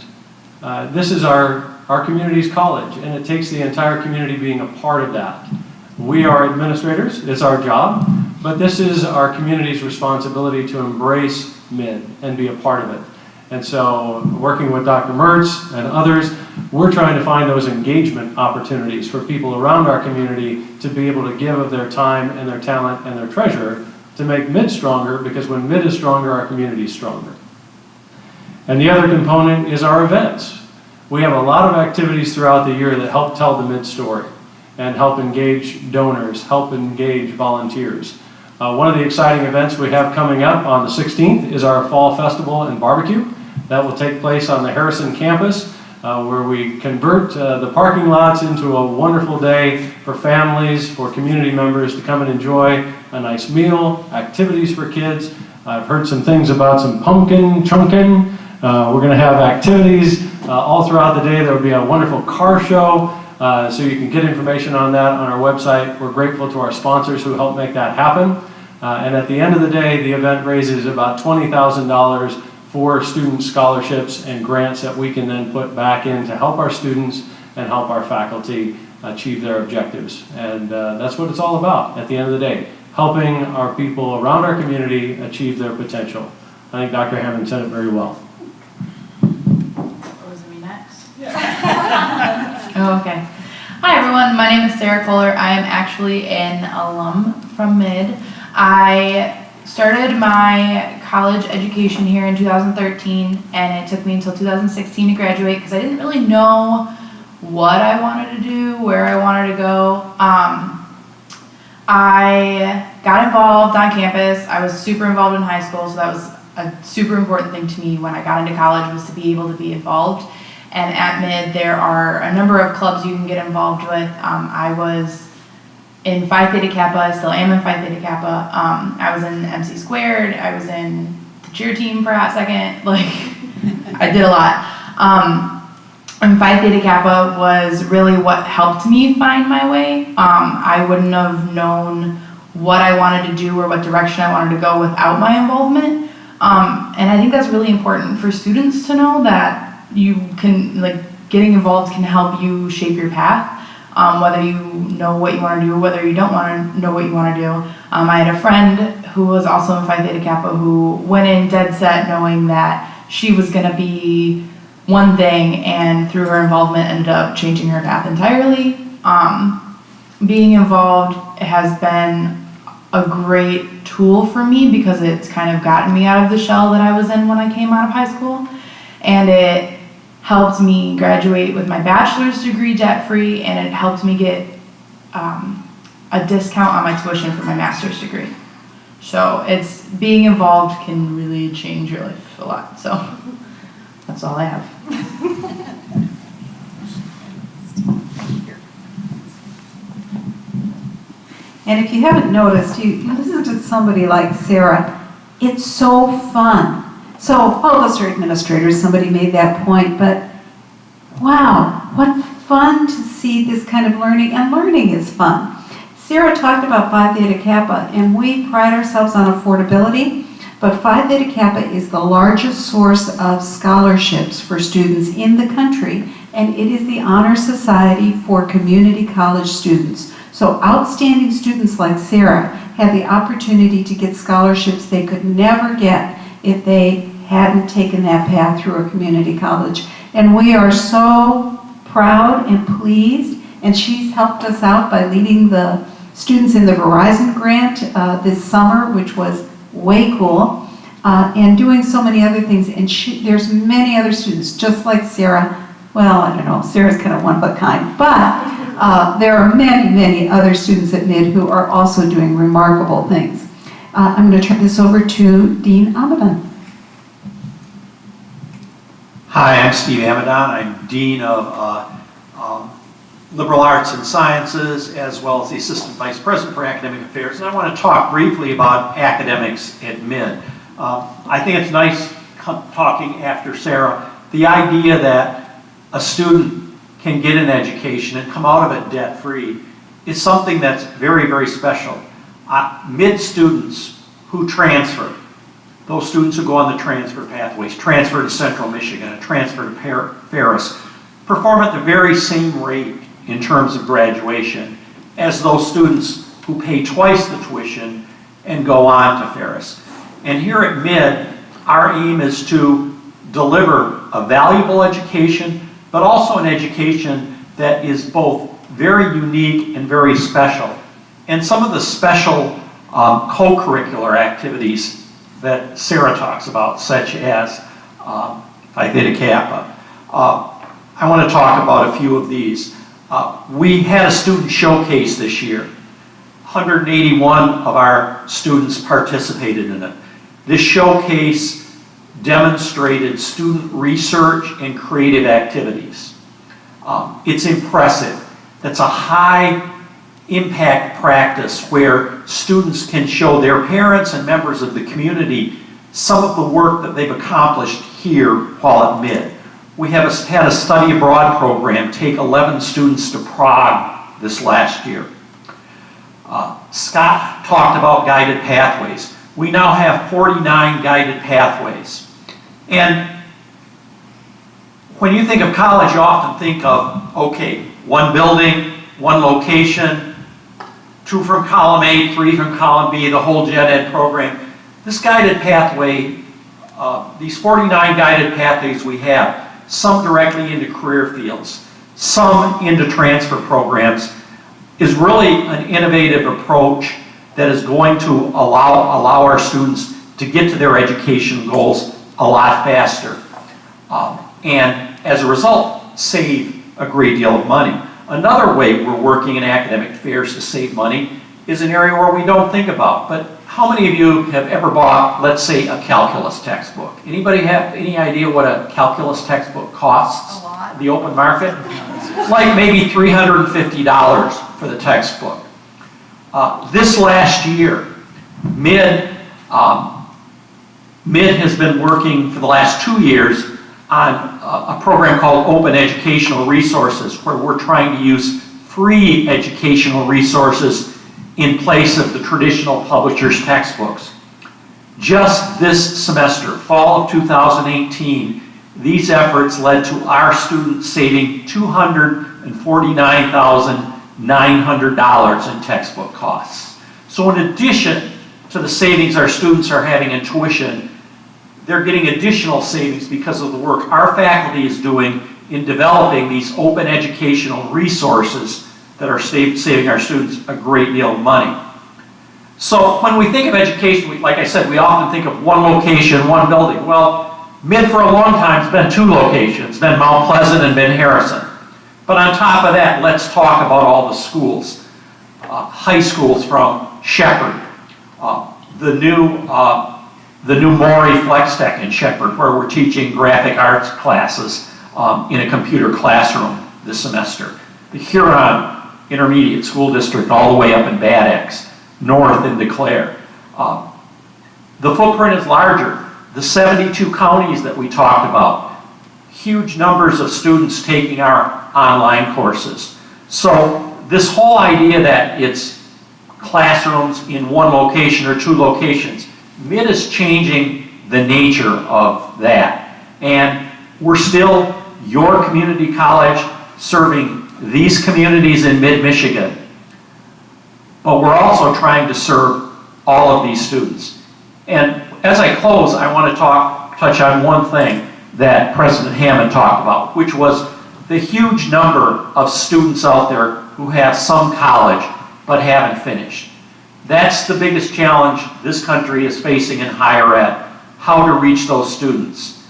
This is our community's college, and it takes the entire community being a part of that. We are administrators, it's our job, but this is our community's responsibility to embrace MID and be a part of it. And so, working with Dr. Mertz and others, we're trying to find those engagement opportunities for people around our community to be able to give of their time and their talent and their treasure to make mid stronger, because when mid is stronger, our community is stronger. And the other component is our events. We have a lot of activities throughout the year that help tell the mid story and help engage donors, help engage volunteers. One of the exciting events we have coming up on the 16th is our Fall Festival and Barbecue. That will take place on the Harrison campus, where we convert the parking lots into a wonderful day for families, for community members to come and enjoy a nice meal, activities for kids. I've heard some things about some pumpkin chunkin'. We're going to have activities all throughout the day. There will be a wonderful car show, so you can get information on that on our website. We're grateful to our sponsors who help make that happen. And at the end of the day, the event raises about $20,000 for student scholarships and grants that we can then put back in to help our students and help our faculty achieve their objectives. And that's what it's all about at the end of the day, helping our people around our community achieve their potential. I think Dr. Hammond said it very well. Was it me next? Oh, okay. Hi everyone, my name is Sarah Kohler. I am actually an alum from Mid. I started my college education here in 2013, and it took me until 2016 to graduate because I didn't really know what I wanted to do, where I wanted to go. I got involved on campus. I was super involved in high school, so that was a super important thing to me when I got into college, was to be able to be involved. And at Mid, there are a number of clubs you can get involved with. I was in Phi Theta Kappa. I still am in Phi Theta Kappa. I was in MC Squared. I was in the cheer team for a hot second. Like, I did a lot. And Phi Theta Kappa was really what helped me find my way. I wouldn't have known what I wanted to do or what direction I wanted to go without my involvement. And I think that's really important for students to know, that you can, like, getting involved can help you shape your path. Whether you know what you want to do, whether you don't want to know what you want to do. I had a friend who was also in Phi Theta Kappa who went in dead set knowing that she was going to be one thing, and through her involvement ended up changing her path entirely. Being involved has been a great tool for me because it's kind of gotten me out of the shell that I was in when I came out of high school, and it helped me graduate with my bachelor's degree debt-free, and it helped me get a discount on my tuition for my master's degree. So it's, being involved can really change your life a lot. So that's all I have. And if you haven't noticed, you listen to somebody like Sarah, it's so fun. So all of us are administrators, somebody made that point, but wow, what fun to see this kind of learning, and learning is fun. Sarah talked about Phi Theta Kappa, and we pride ourselves on affordability, but Phi Theta Kappa is the largest source of scholarships for students in the country, and it is the honor society for community college students. So outstanding students like Sarah have the opportunity to get scholarships they could never get if they hadn't taken that path through a community college. And we are so proud and pleased, and she's helped us out by leading the students in the Verizon grant this summer, which was way cool, and doing so many other things. And there's many other students just like Sarah. Well, I don't know, Sarah's kind of one of a kind, but there are many, many other students at Mid who are also doing remarkable things. I'm going to turn this over to Dean Amadon. Hi, I'm Steve Amadon. I'm Dean of Liberal Arts and Sciences, as well as the Assistant Vice President for Academic Affairs. And I want to talk briefly about academics at Mid. I think it's nice talking after Sarah, the idea that a student can get an education and come out of it debt-free is something that's very, very special. Mid students who transfer, those students who go on the transfer pathways, transfer to Central Michigan, transfer to Ferris, perform at the very same rate in terms of graduation as those students who pay twice the tuition and go on to Ferris. And here at Mid, our aim is to deliver a valuable education, but also an education that is both very unique and very special. And some of the special co-curricular activities that Sarah talks about, such as Phi Theta Kappa. I want to talk about a few of these. We had a student showcase this year. 181 of our students participated in it. This showcase demonstrated student research and creative activities. It's impressive. That's a high impact practice where students can show their parents and members of the community some of the work that they've accomplished here while at Mid. We had a study abroad program take 11 students to Prague this last year. Scott talked about guided pathways. We now have 49 guided pathways. And when you think of college, you often think of, okay, one building, one location, 2 from column A, 3 from column B, the whole gen ed program. This guided pathway, these 49 guided pathways we have, some directly into career fields, some into transfer programs, is really an innovative approach that is going to allow our students to get to their education goals a lot faster. And as a result, save a great deal of money. Another way we're working in academic fairs to save money is an area where we don't think about. But how many of you have ever bought, let's say, a calculus textbook? Anybody have any idea what a calculus textbook costs? A lot. The open market? Like maybe $350 for the textbook. This last year, Mid has been working for the last 2 years on a program called Open Educational Resources, where we're trying to use free educational resources in place of the traditional publisher's textbooks. Just this semester, fall of 2018, these efforts led to our students saving $249,900 in textbook costs. So in addition to the savings our students are having in tuition, they're getting additional savings because of the work our faculty is doing in developing these open educational resources that are saving our students a great deal of money. So when we think of education, like I said, we often think of one location, one building. Well, Mid for a long time has been 2 locations, been Mount Pleasant and been Harrison. But on top of that, let's talk about all the schools. High schools from Shepherd, the new Maury Flex Tech in Shepherd, where we're teaching graphic arts classes in a computer classroom this semester. The Huron Intermediate School District all the way up in Bad Axe, north in DeClaire. The footprint is larger. The 72 counties that we talked about, huge numbers of students taking our online courses. So this whole idea that it's classrooms in one location or 2 locations, Mid is changing the nature of that. And we're still your community college serving these communities in mid-Michigan. But we're also trying to serve all of these students. And as I close, I want to touch on one thing that President Hammond talked about, which was the huge number of students out there who have some college but haven't finished. That's the biggest challenge this country is facing in higher ed, how to reach those students.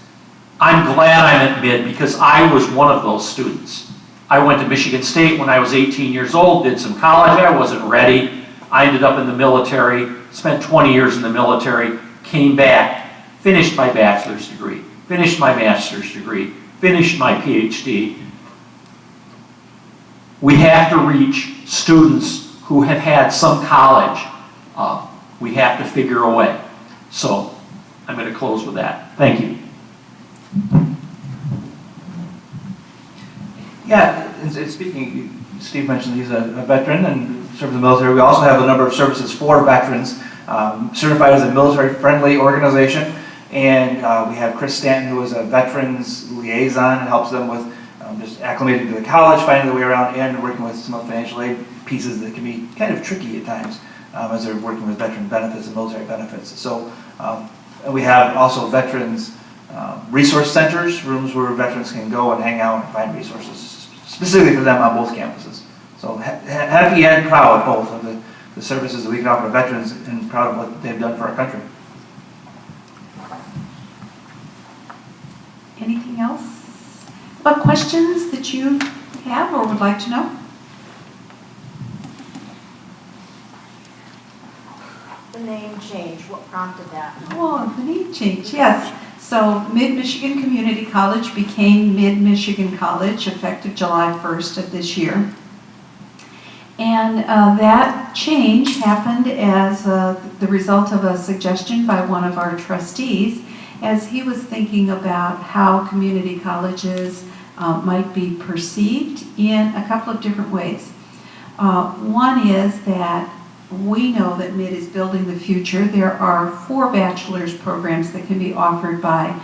I'm glad I'm at Mid because I was one of those students. I went to Michigan State when I was 18 years old, did some college, I wasn't ready. I ended up in the military, spent 20 years in the military, came back, finished my bachelor's degree, finished my master's degree, finished my PhD. We have to reach students who have had some college. We have to figure a way. So I'm going to close with that. Thank you. Yeah, and speaking, Steve mentioned he's a veteran and served in the military. We also have a number of services for veterans, certified as a military-friendly organization. And we have Chris Stanton, who is a veterans liaison and helps them with just acclimating to the college, finding their way around, and working with some of the financial aid pieces that can be kind of tricky at times as they're working with veteran benefits and military benefits. So and we have also veterans resource centers, rooms where veterans can go and hang out and find resources specifically for them on both campuses. So happy and proud both of the services that we can offer to veterans, and proud of what they've done for our country. Anything else? About questions that you have or would like to know? The name change, what prompted that? Oh, the name change, yes. So Mid-Michigan Community College became Mid-Michigan College effective July 1st of this year. And that change happened as the result of a suggestion by one of our trustees as he was thinking about how community colleges might be perceived in a couple of different ways. One is that we know that MID is building the future. There are 4 bachelor's programs that can be offered by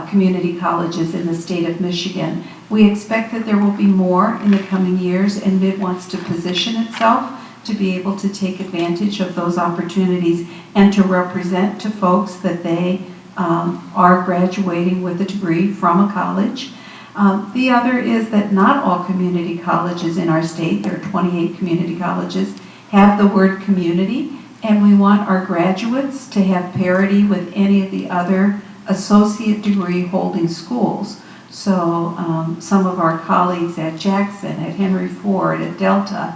community colleges in the state of Michigan. We expect that there will be more in the coming years, and MID wants to position itself to be able to take advantage of those opportunities and to represent to folks that they are graduating with a degree from a college. The other is that not all community colleges in our state, there are 28 community colleges, have the word community, and we want our graduates to have parity with any of the other associate degree holding schools. So some of our colleagues at Jackson, at Henry Ford, at Delta,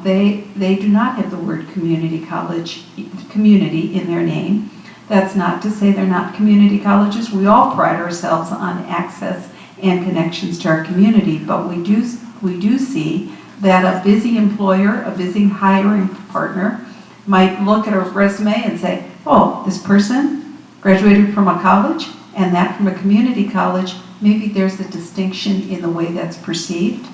they do not have the word community college, community in their name. That's not to say they're not community colleges. We all pride ourselves on access and connections to our community, but we do see that a busy employer, a busy hiring partner might look at a resume and say, oh, this person graduated from a college and that from a community college. Maybe there's a distinction in the way that's perceived.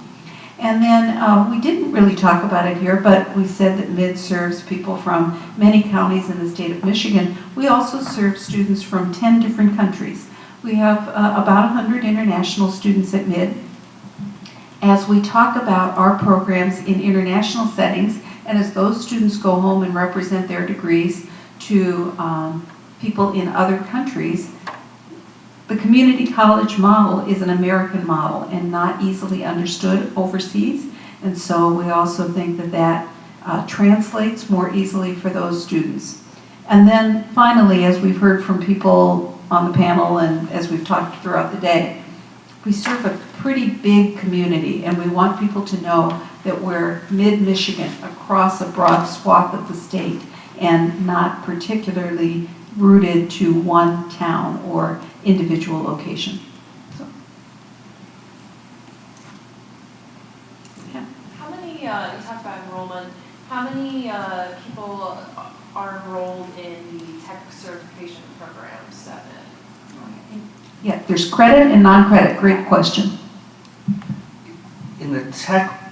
And then we didn't really talk about it here, but we said that MID serves people from many counties in the state of Michigan. We also serve students from 10 different countries. We have about 100 international students at MID. As we talk about our programs in international settings, and as those students go home and represent their degrees to people in other countries, the community college model is an American model and not easily understood overseas. And so we also think that that translates more easily for those students. And then finally, as we've heard from people on the panel and as we've talked throughout the day, we serve a pretty big community, and we want people to know that we're mid-Michigan across a broad swath of the state and not particularly rooted to one town or individual location. So, yeah. How many, you talked about enrollment, how many people are enrolled in the tech certification programs at MID? Yeah, there's credit and non-credit. Great question. In the tech,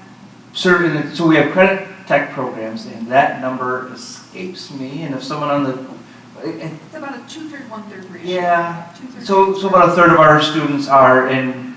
so we have credit tech programs, and that number escapes me. And if someone on the, It's about a 2/3, 1/3 ratio. yeah, 2/3. so about a third of our students are in,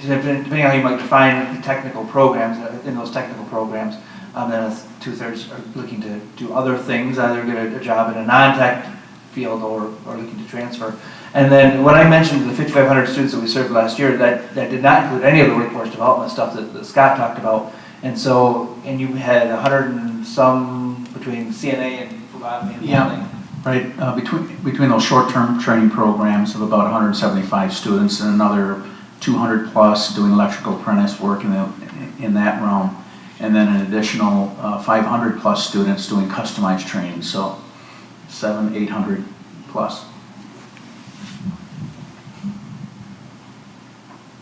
depending on how you might define the technical programs, in those technical programs, then 2/3 are looking to do other things, either get a job in a non-tech field or looking to transfer. And then when I mentioned the 5,500 students that we served last year, that did not include any of the workforce development stuff that Scott talked about. And so, and you had 100 and some between CNA and Fubami and Yeah. Right, between those short-term training programs of about 175 students and another 200 plus doing electrical apprentice work in that realm, and then an additional 500 plus students doing customized training, so 800 plus.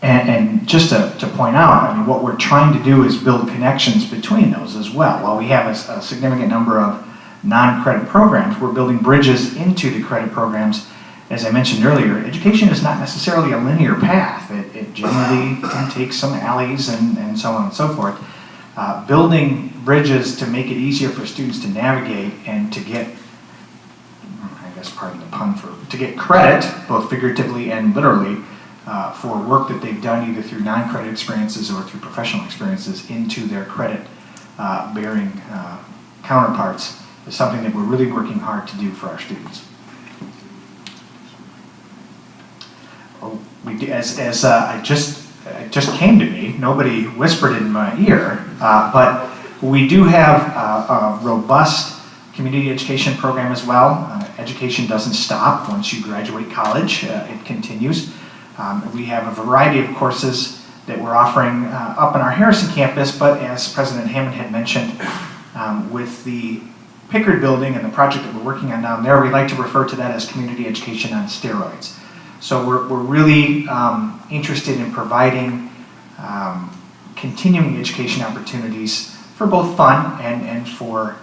And just to point out, I mean, what we're trying to do is build connections between those as well. While we have a significant number of non-credit programs, we're building bridges into the credit programs. As I mentioned earlier, education is not necessarily a linear path. It generally can take some alleys and so on and so forth. Building bridges to make it easier for students to navigate and to get, I guess pardon the pun, to get credit, both figuratively and literally, for work that they've done either through non-credit experiences or through professional experiences into their credit bearing counterparts is something that we're really working hard to do for our students. It just came to me, nobody whispered in my ear, but We do have a robust community education program as well. Education doesn't stop once you graduate college. It continues. We have a variety of courses that we're offering up on our Harrison campus, but as President Hammond had mentioned, with the Pickard building and the project that we're working on down there, we like to refer to that as community education on steroids. So we're really interested in providing continuing education opportunities for both fun and for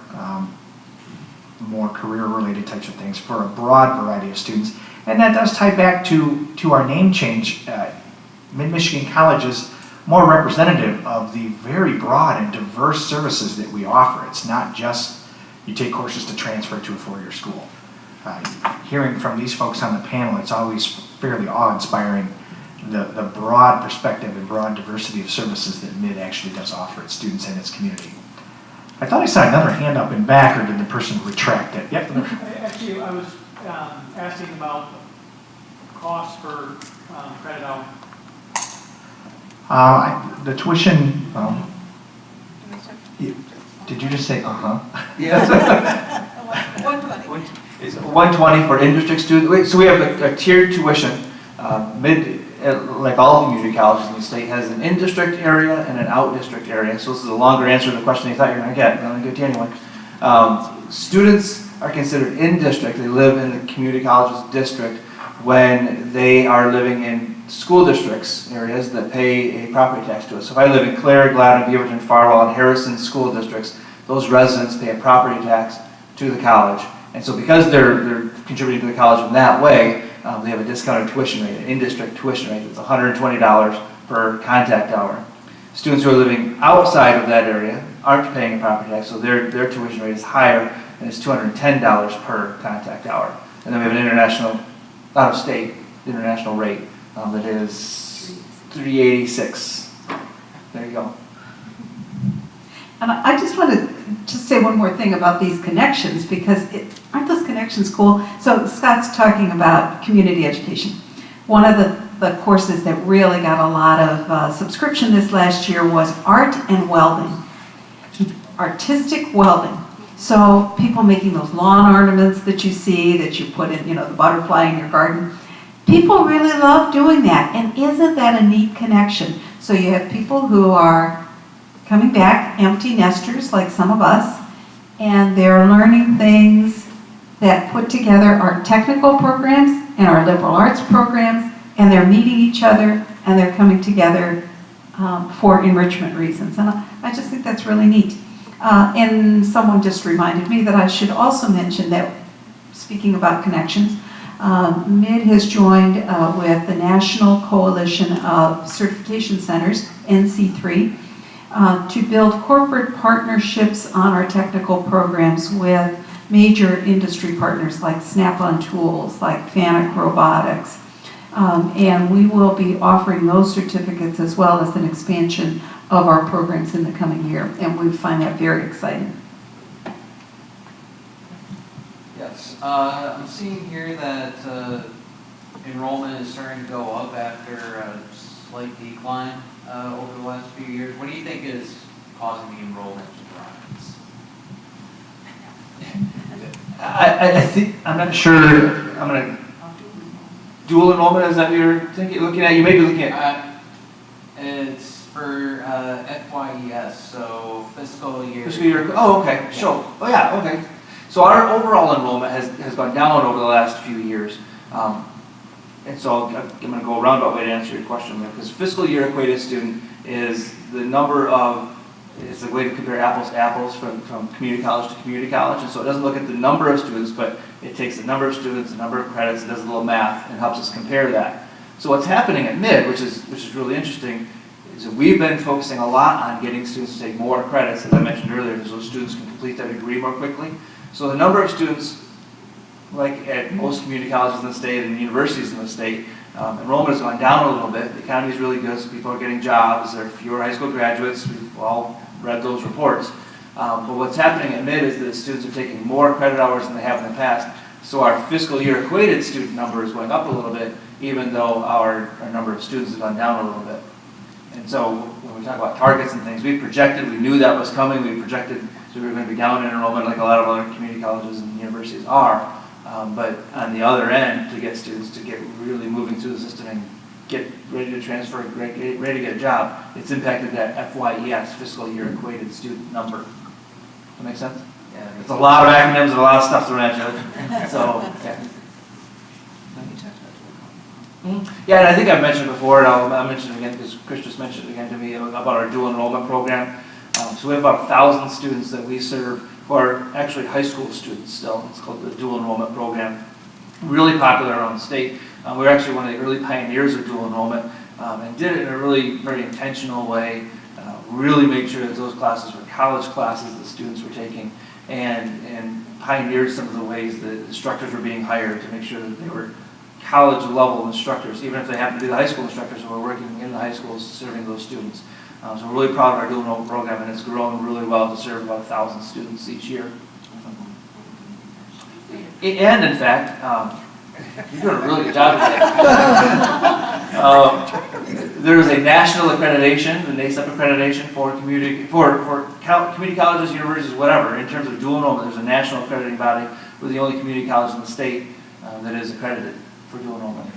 more career-related types of things for a broad variety of students. And that does tie back to our name change. Mid-Michigan College is more representative of the very broad and diverse services that we offer. It's not just you take courses to transfer to a four-year school. Hearing from these folks on the panel, it's always fairly awe-inspiring, the broad perspective and broad diversity of services that MID actually does offer its students and its community. I thought I saw another hand up in back, or did the person retract it? Yep. Actually, I was asking about costs for credit out. The tuition, did you just say uh-huh? Yes. 120. It's 120 for in-district students. So we have a tiered tuition. Like all community colleges in the state, has an in-district area and an out-district area. So this is a longer answer to the question you thought you were going to get, but I'm going to give it to you anyway. Students are considered in-district. They live in the community college's district when they are living in school districts, areas that pay a property tax to us. So if I live in Clare, Gladden, Beaverton, Farwell, and Harrison school districts, those residents pay a property tax to the college. And so because they're contributing to the college in that way, they have a discounted tuition rate, an in-district tuition rate that's $120 per contact hour. Students who are living outside of that area aren't paying a property tax, so their tuition rate is higher, and it's $210 per contact hour. And then we have an international, out-of-state international rate that is $386. There you go. And I just want to just say one more thing about these connections, because aren't those connections cool? So Scott's talking about community education. One of the courses that really got a lot of subscription this last year was art and welding, artistic welding. So people making those lawn ornaments that you see, that you put in, the butterfly in your garden. People really love doing that, and isn't that a neat connection? So you have people who are coming back, empty nesters like some of us, and they're learning things that put together our technical programs and our liberal arts programs, and they're meeting each other, and they're coming together for enrichment reasons. And I just think that's really neat. And someone just reminded me that I should also mention that, speaking about connections, MID has joined with the National Coalition of Certification Centers, NC3, to build corporate partnerships on our technical programs with major industry partners like Snap-on Tools, like Fanuc Robotics. And we will be offering those certificates as well as an expansion of our programs in the coming year. And we find that very exciting. Yes, I'm seeing here that enrollment is starting to go up after a slight decline over the last few years. What do you think is causing the enrollment to rise? I think, I'm not sure, I'm going to, dual enrollment, is that what you're looking at? You may be looking at. It's for FYES, so fiscal year. Fiscal year, oh, okay, sure. Oh, yeah, okay. So our overall enrollment has gone down over the last few years. And so I'm going to go a roundabout way to answer your question there, because fiscal year equated student is the number of, it's a way to compare apples to apples from community college to community college. And so it doesn't look at the number of students, but it takes the number of students, the number of credits, it does a little math, and helps us compare that. So what's happening at MID, which is really interesting, is that we've been focusing a lot on getting students to take more credits, as I mentioned earlier, because those students can complete their degree more quickly. So the number of students, like at most community colleges in the state and universities in the state, enrollment has gone down a little bit. The economy is really good, so people are getting jobs. There are fewer high school graduates. We've all read those reports. But what's happening at MID is that students are taking more credit hours than they have in the past. So our fiscal year equated student number is going up a little bit, even though our number of students has gone down a little bit. And so when we talk about targets and things, we projected, we knew that was coming, we projected so we were going to be down in enrollment like a lot of other community colleges and universities are. But on the other end, to get students to get really moving through the system and get ready to transfer, ready to get a job, it's impacted that FYES, fiscal year equated student number. Does that make sense? Yeah. It's a lot of acronyms and a lot of stuff thrown at you. So, yeah. Yeah, and I think I've mentioned before, and I'll mention it again because Chris just mentioned it again to me about our dual enrollment program. So we have about 1,000 students that we serve who are actually high school students still. It's called the dual enrollment program. Really popular around the state. We're actually one of the early pioneers of dual enrollment and did it in a really very intentional way. Really made sure that those classes were college classes that students were taking and pioneered some of the ways that instructors were being hired to make sure that they were college level instructors, even if they happen to be the high school instructors who are working in the high schools serving those students. So we're really proud of our dual enrollment program, and it's grown really well to serve about 1,000 students each year. And in fact, you're doing a really good job today. There is a national accreditation, the NACEP accreditation for community colleges, universities, whatever. In terms of dual enrollment, there's a national accrediting body. We're the only community college in the state that is accredited for dual enrollment.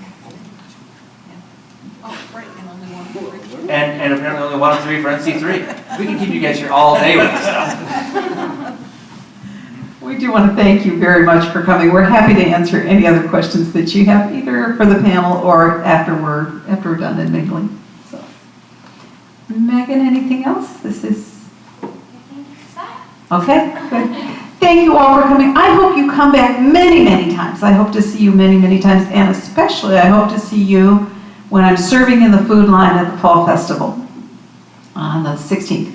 Oh, great, and only one for three. And apparently only 1 of 3 for NC3. We can keep you guys here all day with this stuff. We do want to thank you very much for coming. We're happy to answer any other questions that you have, either for the panel or after we're done and mingling. So, Megan, anything else? This is okay. Good. Thank you all for coming. I hope you come back many, many times. I hope to see you many, many times, and especially I hope to see you when I'm serving in the food line at the Fall Festival on the 16th.